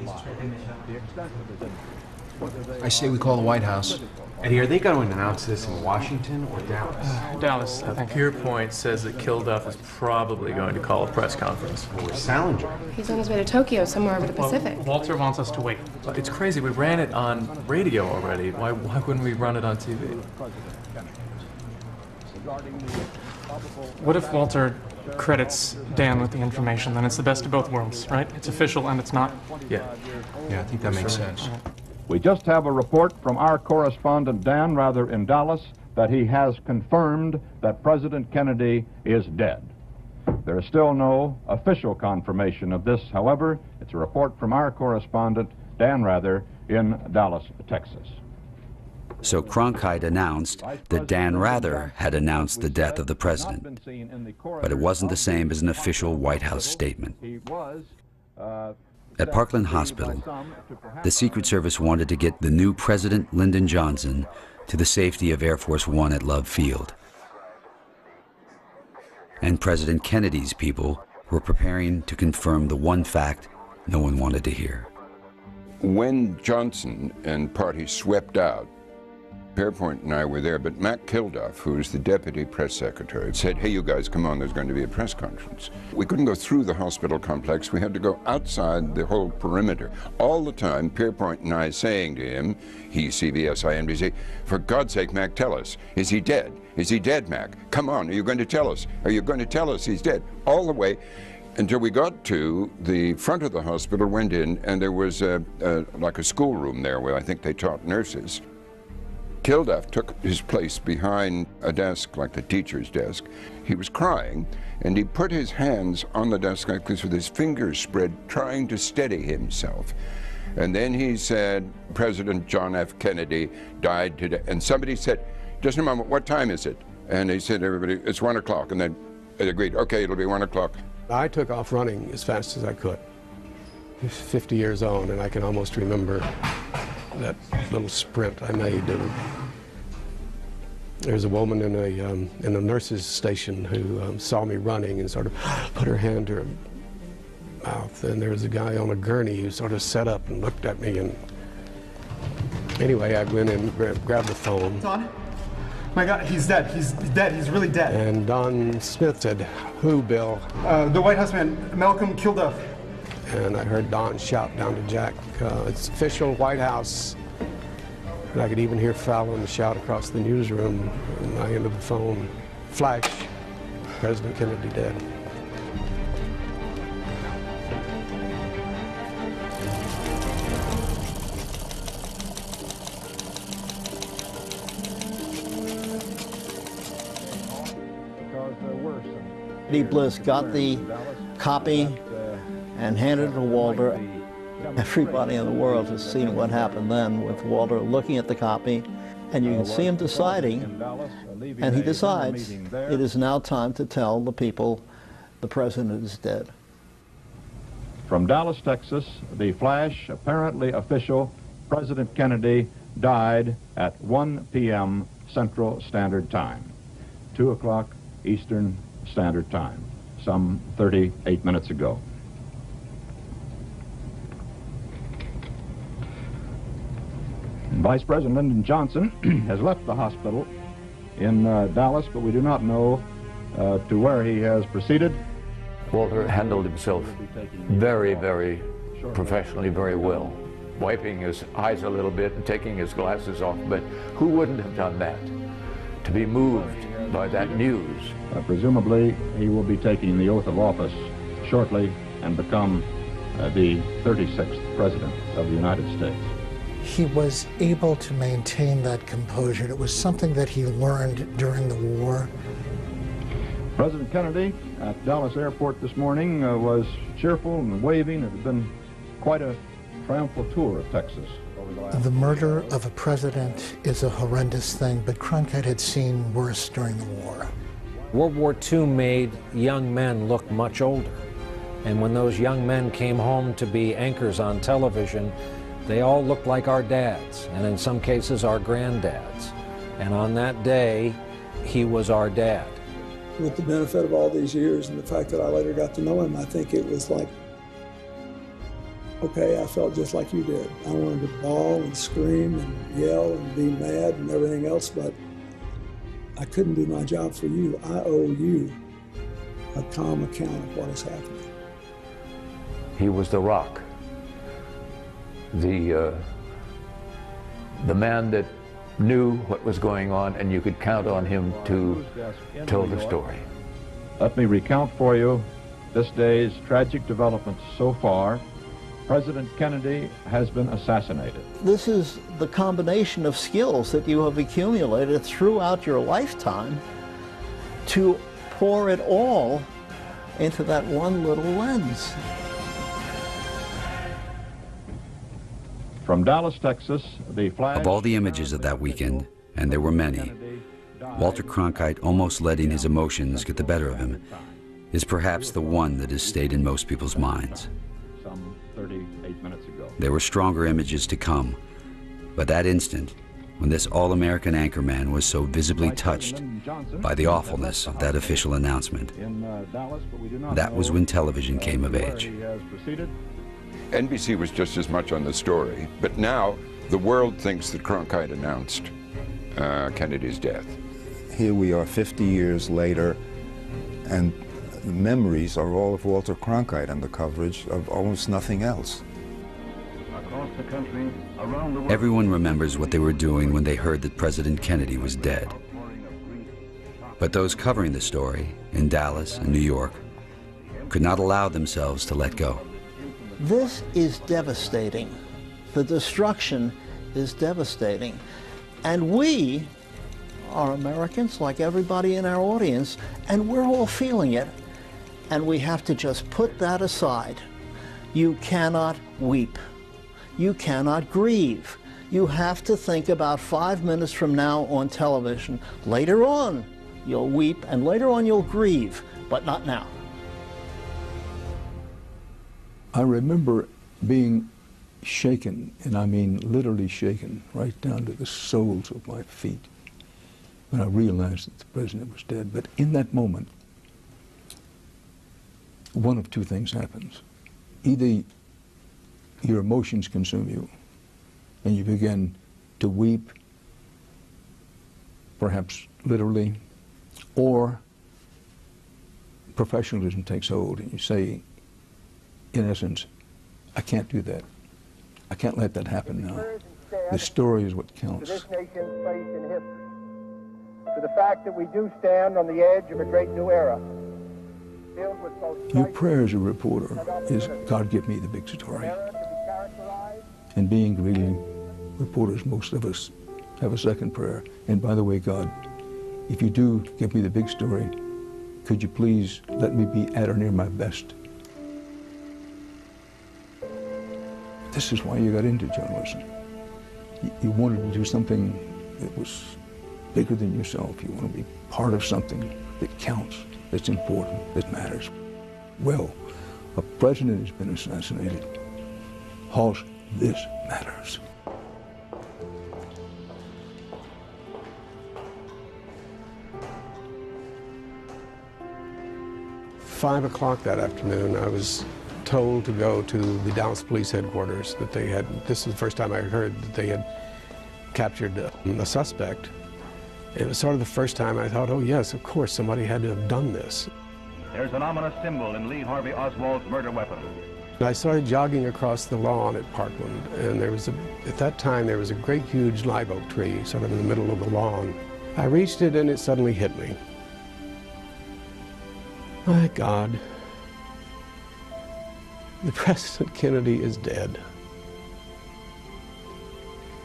I say we call the White House. Eddie, are they going to announce this in Washington or Dallas? Dallas, I think. Pierpoint says that Kilduff is probably going to call a press conference. Where's Salinger? He's on his way to Tokyo, somewhere over the Pacific. Walter wants us to wait. It's crazy. We ran it on radio already. Why wouldn't we run it on TV? What if Walter credits Dan with the information? Then it's the best of both worlds, right? It's official and it's not. Yeah, I think that makes sense. We just have a report from our correspondent Dan Rather in Dallas that he has confirmed that President Kennedy is dead. There is still no official confirmation of this, however. It's a report from our correspondent Dan Rather in Dallas, Texas. So Cronkite announced that Dan Rather had announced the death of the president. But it wasn't the same as an official White House statement. At Parkland Hospital, the Secret Service wanted to get the new President Lyndon Johnson to the safety of Air Force One at Love Field. And President Kennedy's people were preparing to confirm the one fact no one wanted to hear. When Johnson and party swept out, Pierpoint and I were there, but Mac Kilduff, who's the deputy press secretary, said, hey, you guys, come on, there's going to be a press conference. We couldn't go through the hospital complex. We had to go outside the whole perimeter. All the time, Pierpoint and I saying to him, he's CBS, NBC, for God's sake, Mac, tell us, is he dead? Is he dead, Mac? Come on, are you going to tell us? Are you going to tell us he's dead? All the way until we got to the front of the hospital, went in, and there was like a schoolroom there where I think they taught nurses. Kilduff took his place behind a desk, like the teacher's desk. He was crying, and he put his hands on the desk like this with his fingers spread, trying to steady himself. And then he said, President John F. Kennedy died today. And somebody said, just a moment, what time is it? And he said, everybody, it's 1 o'clock. And then they agreed, okay, it'll be 1 o'clock. I took off running as fast as I could. 50 years on, and I can almost remember that little sprint I made. There's a woman in a nurse's station who saw me running and sort of put her hand to her mouth. And there was a guy on a gurney who sort of sat up and looked at me. And anyway, I went in and grabbed the phone. Don? My God, he's dead. He's dead. He's really dead. And Don Smith said, "Who, Bill?" The White House man, Malcolm Kilduff. And I heard Don shout down to Jack, "It's official, White House." And I could even hear Fallon shout across the newsroom, and I ended the phone. Flash, President Kennedy dead. Eddie Bliss got the copy and handed it to Walter. Everybody in the world has seen what happened then with Walter looking at the copy, and you can see him deciding, and he decides it is now time to tell the people the president is dead. From Dallas, Texas, the flash, apparently official, President Kennedy died at 1 p.m. Central Standard Time, 2 o'clock Eastern Standard Time, some 38 minutes ago. Vice President Lyndon Johnson has left the hospital in Dallas, but we do not know to where he has proceeded. Walter handled himself very, very professionally, very well, wiping his eyes a little bit and taking his glasses off, but who wouldn't have done that? To be moved by that news. Presumably, he will be taking the oath of office shortly and become the 36th President of the United States. He was able to maintain that composure. It was something that he learned during the war. President Kennedy at Dallas Airport this morning was cheerful and waving. It had been quite a triumphal tour of Texas. The murder of a president is a horrendous thing, but Cronkite had seen worse during the war. World War II made young men look much older. And when those young men came home to be anchors on television, they all looked like our dads, and in some cases our granddads. And on that day, he was our dad. With the benefit of all these years and the fact that I later got to know him, I think it was like, okay, I felt just like you did. I wanted to bawl and scream and yell and be mad and everything else, but I couldn't do my job for you. I owe you a calm account of what is happening. He was the rock. The man that knew what was going on, and you could count on him to tell the story. Let me recount for you this day's tragic developments so far. President Kennedy has been assassinated. This is the combination of skills that you have accumulated throughout your lifetime to pour it all into that one little lens. From Dallas, Texas, the flash... Of all the images of that weekend, and there were many, Walter Cronkite almost letting his emotions get the better of him is perhaps the one that has stayed in most people's minds. Some 38 minutes ago. There were stronger images to come, but that instant, when this all-American anchorman was so visibly touched by the awfulness of that official announcement, that was when television came of age. NBC was just as much on the story, but now the world thinks that Cronkite announced Kennedy's death. Here we are 50 years later, and the memories are all of Walter Cronkite and the coverage of almost nothing else. Across the country, around the world. Everyone remembers what they were doing when they heard that President Kennedy was dead. But those covering the story in Dallas and New York could not allow themselves to let go. This is devastating. The destruction is devastating. And we are Americans like everybody in our audience, and we're all feeling it. And we have to just put that aside. You cannot weep. You cannot grieve. You have to think about 5 minutes from now on television. Later on, you'll weep, and later on you'll grieve, but not now. I remember being shaken, and I mean literally shaken, right down to the soles of my feet, when I realized that the president was dead. But in that moment, one of two things happens. Either your emotions consume you, and you begin to weep, perhaps literally, or professionalism takes hold, and you say, in essence, I can't do that. I can't let that happen now. The story is what counts. This nation's place in history, to the fact that we do stand on the edge of a great new era, filled with both Your prayer as a reporter is, God, give me the big story. And being really reporters, most of us have a second prayer. And by the way, God, if you do give me the big story, could you please let me be at or near my best? This is why you got into journalism. You wanted to do something that was bigger than yourself. You want to be part of something that counts, that's important, that matters. Well, a president has been assassinated. Hoss, this matters. "5 o'clock that afternoon, I was told to go to the Dallas Police Headquarters, that they had, this is the first time I heard that they had captured a suspect. It was sort of the first time I thought, oh yes, of course, somebody had to have done this. There's an ominous symbol in Lee Harvey Oswald's murder weapon. I started jogging across the lawn at Parkland, and there was at that time there was a great huge live oak tree sort of in the middle of the lawn. I reached it and it suddenly hit me. My God, the President Kennedy is dead.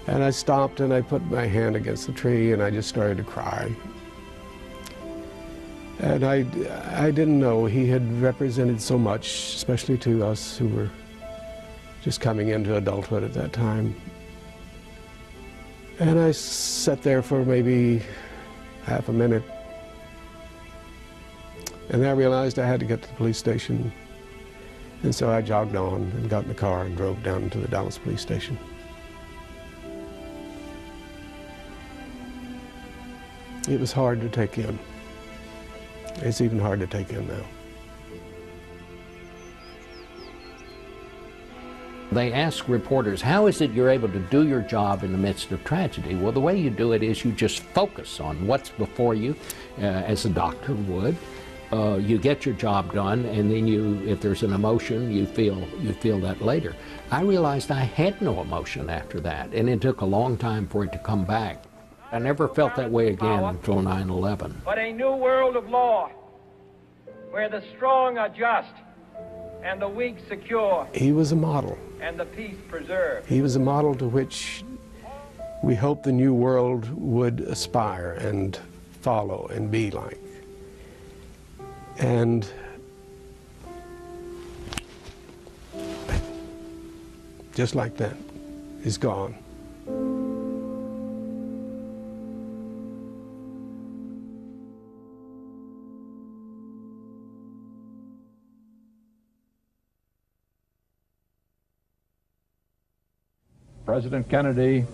And I stopped and I put my hand against the tree and I just started to cry. And I didn't know he had represented so much, especially to us who were just coming into adulthood at that time. And I sat there for maybe half a minute. And then I realized I had to get to the police station. And so I jogged on and got in the car and drove down to the Dallas police station. It was hard to take in. It's even hard to take in now. They ask reporters, how is it you're able to do your job in the midst of tragedy? Well, the way you do it is you just focus on what's before you, as a doctor would. You get your job done, and then if there's an emotion, you feel that later. I realized I had no emotion after that, and it took a long time for it to come back. I never felt that way again until 9/11. But a new world of law, where the strong are just, and the weak secure. He was a model. And the peace preserved. He was a model to which we hope the new world would aspire and follow and be like. And just like that, he's gone. President Kennedy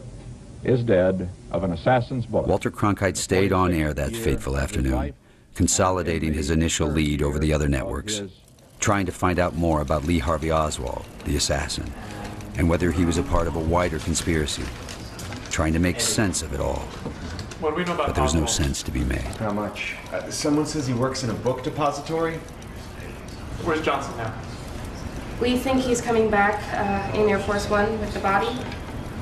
is dead of an assassin's bullet. Walter Cronkite stayed on air that fateful afternoon, consolidating his initial lead over the other networks, trying to find out more about Lee Harvey Oswald, the assassin, and whether he was a part of a wider conspiracy, trying to make sense of it all. What do we know about But there was no Oswald? sense to be made. How much? Someone says he works in a book depository. Where's Johnson now? We think he's coming back in Air Force One with the body.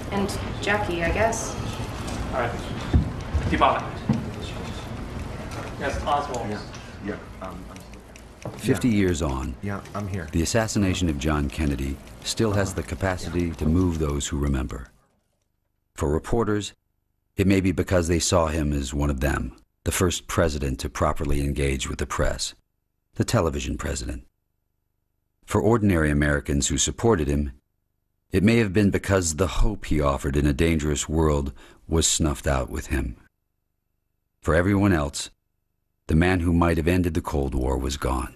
And Jackie, I guess. All right. Keep on it. Yes, Oswald. Yeah. 50 years on, Yeah, I'm here. the assassination of John Kennedy still has the capacity to move those who remember. For reporters, it may be because they saw him as one of them, the first president to properly engage with the press, the television president. For ordinary Americans who supported him, it may have been because the hope he offered in a dangerous world was snuffed out with him. For everyone else, the man who might have ended the Cold War was gone.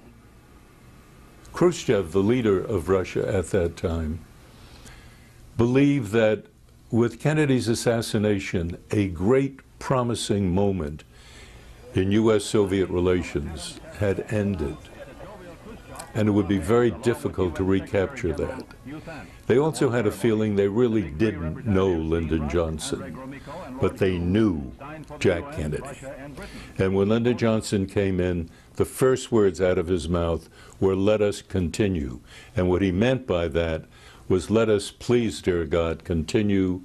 Khrushchev, the leader of Russia at that time, believe that with Kennedy's assassination, a great promising moment in U.S.-Soviet relations had ended, and it would be very difficult to recapture that. They also had a feeling they really didn't know Lyndon Johnson, but they knew Jack Kennedy. And when Lyndon Johnson came in, the first words out of his mouth were, "Let us continue." And what he meant by that was, let us, please, dear God, continue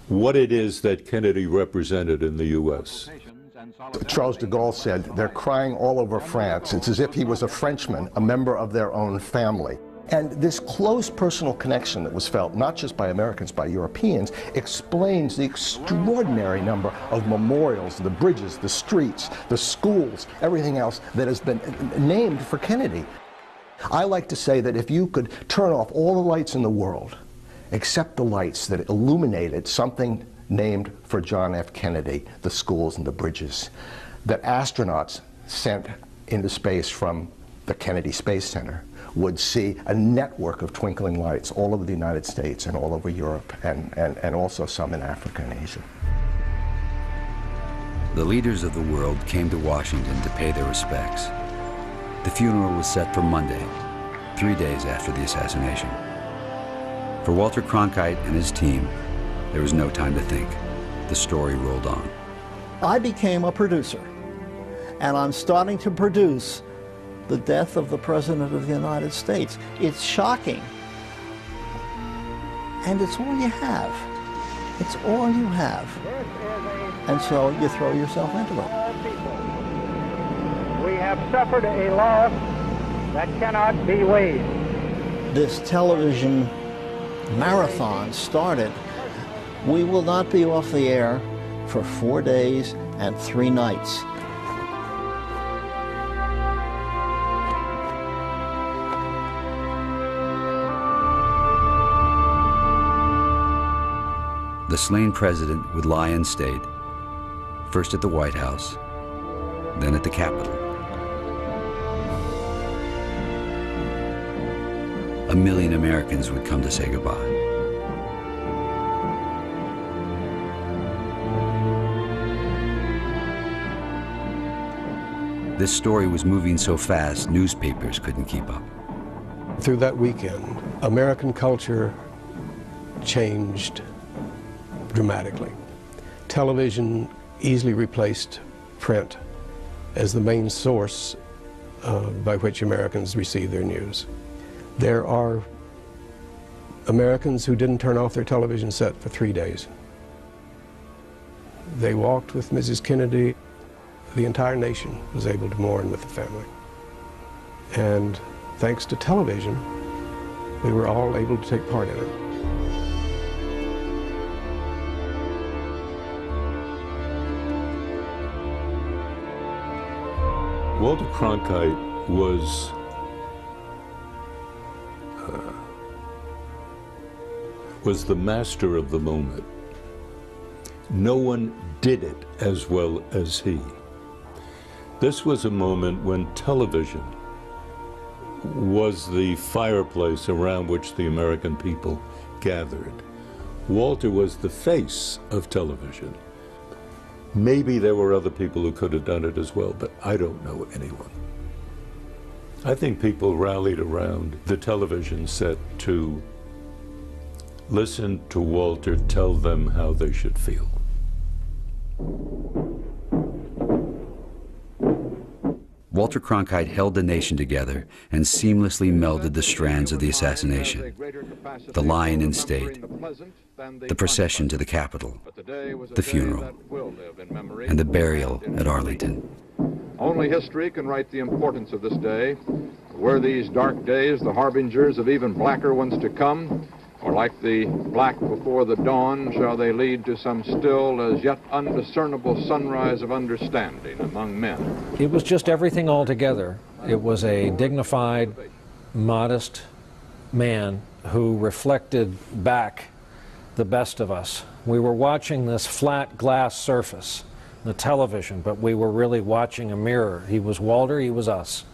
what it is that Kennedy represented in the U.S. Charles de Gaulle said, "They're crying all over France. It's as if he was a Frenchman, a member of their own family." And this close personal connection that was felt, not just by Americans, by Europeans, explains the extraordinary number of memorials, the bridges, the streets, the schools, everything else that has been named for Kennedy. I like to say that if you could turn off all the lights in the world, except the lights that illuminated something named for John F. Kennedy, the schools and the bridges, that astronauts sent into space from the Kennedy Space Center would see a network of twinkling lights all over the United States and all over Europe and also some in Africa and Asia. The leaders of the world came to Washington to pay their respects. The funeral was set for Monday, 3 days after the assassination. For Walter Cronkite and his team, there was no time to think. The story rolled on. I became a producer, and I'm starting to produce the death of the President of the United States. It's shocking, and it's all you have. It's all you have. And so you throw yourself into it. We have suffered a loss that cannot be weighed. This television marathon started. We will not be off the air for 4 days and 3 nights. The slain president would lie in state, first at the White House, then at the Capitol. 1 million Americans would come to say goodbye. This story was moving so fast, newspapers couldn't keep up. Through that weekend, American culture changed dramatically. Television easily replaced print as the main source by which Americans receive their news. There are Americans who didn't turn off their television set for 3 days. They walked with Mrs. Kennedy. The entire nation was able to mourn with the family. And thanks to television, we were all able to take part in it. Walter Cronkite was the master of the moment. No one did it as well as he. This was a moment when television was the fireplace around which the American people gathered. Walter was the face of television. Maybe there were other people who could have done it as well, but I don't know anyone. I think people rallied around the television set to listen to Walter tell them how they should feel. Walter Cronkite held the nation together and seamlessly melded the strands of the assassination. The lying in state, the procession to the Capitol, the funeral, and the burial at Arlington. Only history can write the importance of this day. Were these dark days the harbingers of even blacker ones to come? Or like the black before the dawn, shall they lead to some still as yet undiscernible sunrise of understanding among men? It was just everything all together. It was a dignified, modest man who reflected back the best of us. We were watching this flat glass surface, the television, but we were really watching a mirror. He was Walter, he was us.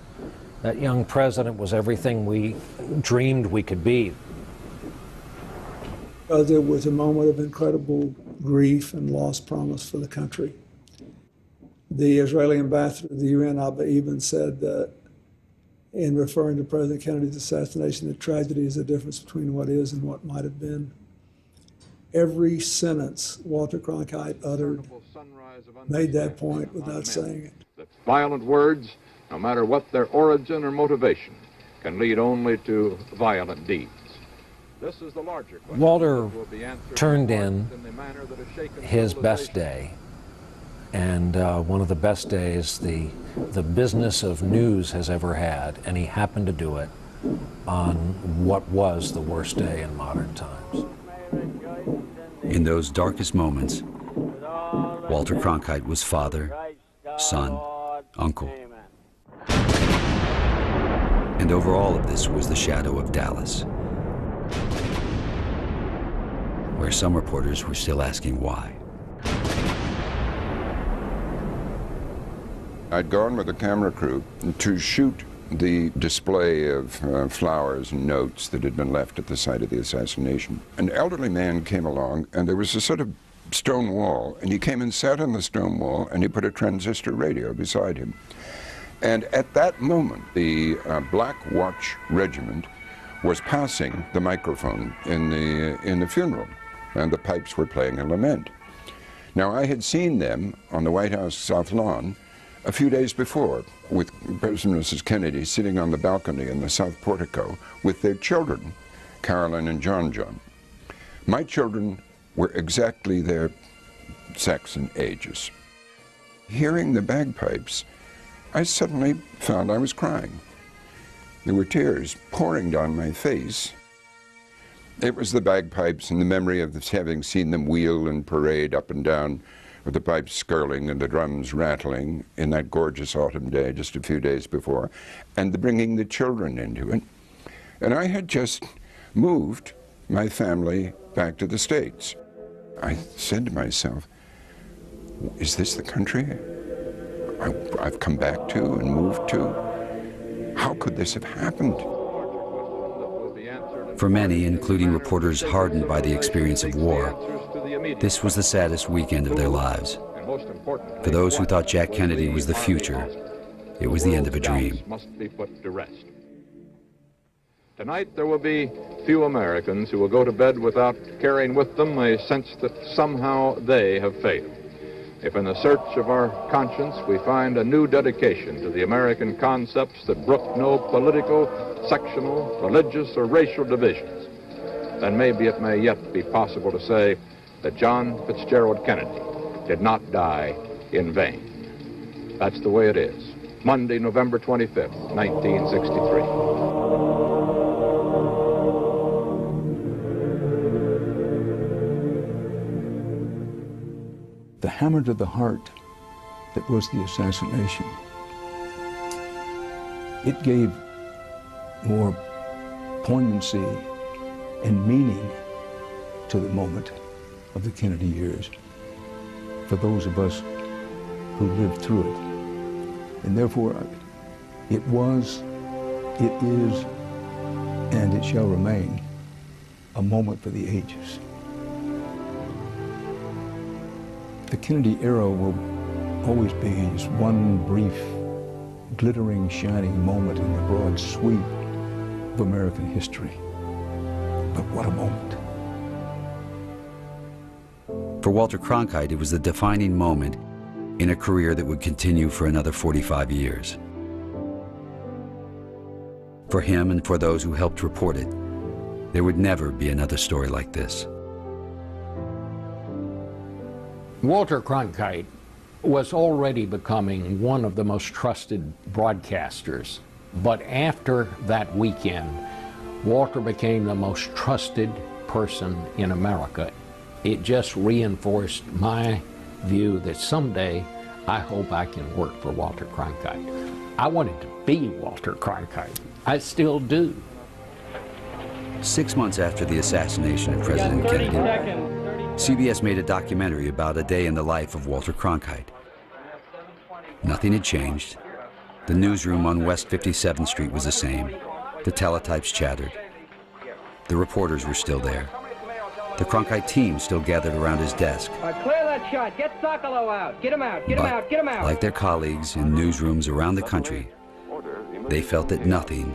That young president was everything we dreamed we could be. because it was a moment of incredible grief and lost promise for the country. The Israeli ambassador to the UN, Abba Eban, said that in referring to President Kennedy's assassination, that tragedy is the difference between what is and what might have been. Every sentence Walter Cronkite uttered made that point without saying it. That violent words, no matter what their origin or motivation, can lead only to violent deeds. This is the larger question. Walter turned in his best day, and one of the best days the business of news has ever had, and he happened to do it on what was the worst day in modern times. In those darkest moments, Walter Cronkite was father, son, uncle. And over all of this was the shadow of Dallas, where some reporters were still asking why. I'd gone with a camera crew to shoot the display of flowers and notes that had been left at the site of the assassination. An elderly man came along, and there was a sort of stone wall, and he came and sat on the stone wall, and he put a transistor radio beside him. And at that moment, the Black Watch Regiment was passing the microphone in the funeral, and the pipes were playing a lament. Now, I had seen them on the White House South Lawn a few days before, with President and Mrs. Kennedy sitting on the balcony in the South Portico with their children, Carolyn and John. My children were exactly their sex and ages. Hearing the bagpipes, I suddenly found I was crying. There were tears pouring down my face. It was the bagpipes and the memory of having seen them wheel and parade up and down with the pipes skirling and the drums rattling in that gorgeous autumn day just a few days before, and bringing the children into it. And I had just moved my family back to the States. I said to myself, is this the country I've come back to and moved to? How could this have happened? For many, including reporters hardened by the experience of war, this was the saddest weekend of their lives. For those who thought Jack Kennedy was the future, it was the end of a dream. Must be put to rest. Tonight there will be few Americans who will go to bed without carrying with them a sense that somehow they have failed. If in the search of our conscience we find a new dedication to the American concepts that brook no political, sectional, religious, or racial divisions, then maybe it may yet be possible to say that John Fitzgerald Kennedy did not die in vain. That's the way it is. Monday, November 25th, 1963. The hammer to the heart that was the assassination, it gave more poignancy and meaning to the moment of the Kennedy years for those of us who lived through it. And therefore, it was, it is, and it shall remain a moment for the ages. The Kennedy era will always be just one brief, glittering, shining moment in the broad sweep of American history. But what a moment. For Walter Cronkite, it was the defining moment in a career that would continue for another 45 years. For him and for those who helped report it, there would never be another story like this. Walter Cronkite was already becoming one of the most trusted broadcasters, but after that weekend, Walter became the most trusted person in America. It just reinforced my view that someday I hope I can work for Walter Cronkite. I wanted to be Walter Cronkite. I still do. 6 months after the assassination of President Kennedy, CBS made a documentary about a day in the life of Walter Cronkite. Nothing had changed. The newsroom on West 57th Street was the same. The teletypes chattered. The reporters were still there. The Cronkite team still gathered around his desk. Clear that shot. Get Sokolow out. Get him out. Get him out. Get him out. Like their colleagues in newsrooms around the country, they felt that nothing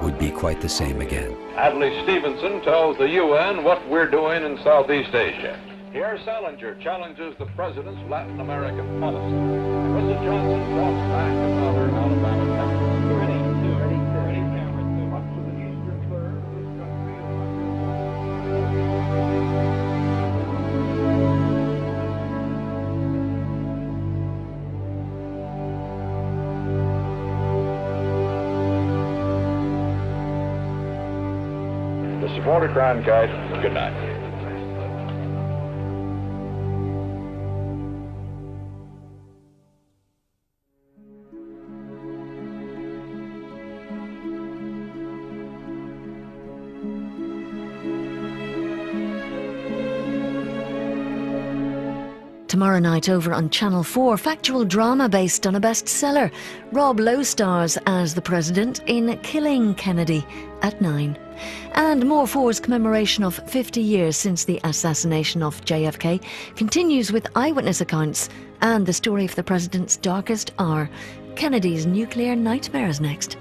would be quite the same again. Adlai Stevenson tells the UN what we're doing in Southeast Asia. Here, Salinger challenges the president's Latin American policy. President Johnson talks back about our Alabama, Texas. This is Walter Cronkite. Good night. Tomorrow night over on Channel 4, factual drama based on a bestseller. Rob Lowe stars as the president in Killing Kennedy at 9. And more 4's commemoration of 50 years since the assassination of JFK continues with eyewitness accounts and the story of the president's darkest hour. Kennedy's nuclear nightmares next.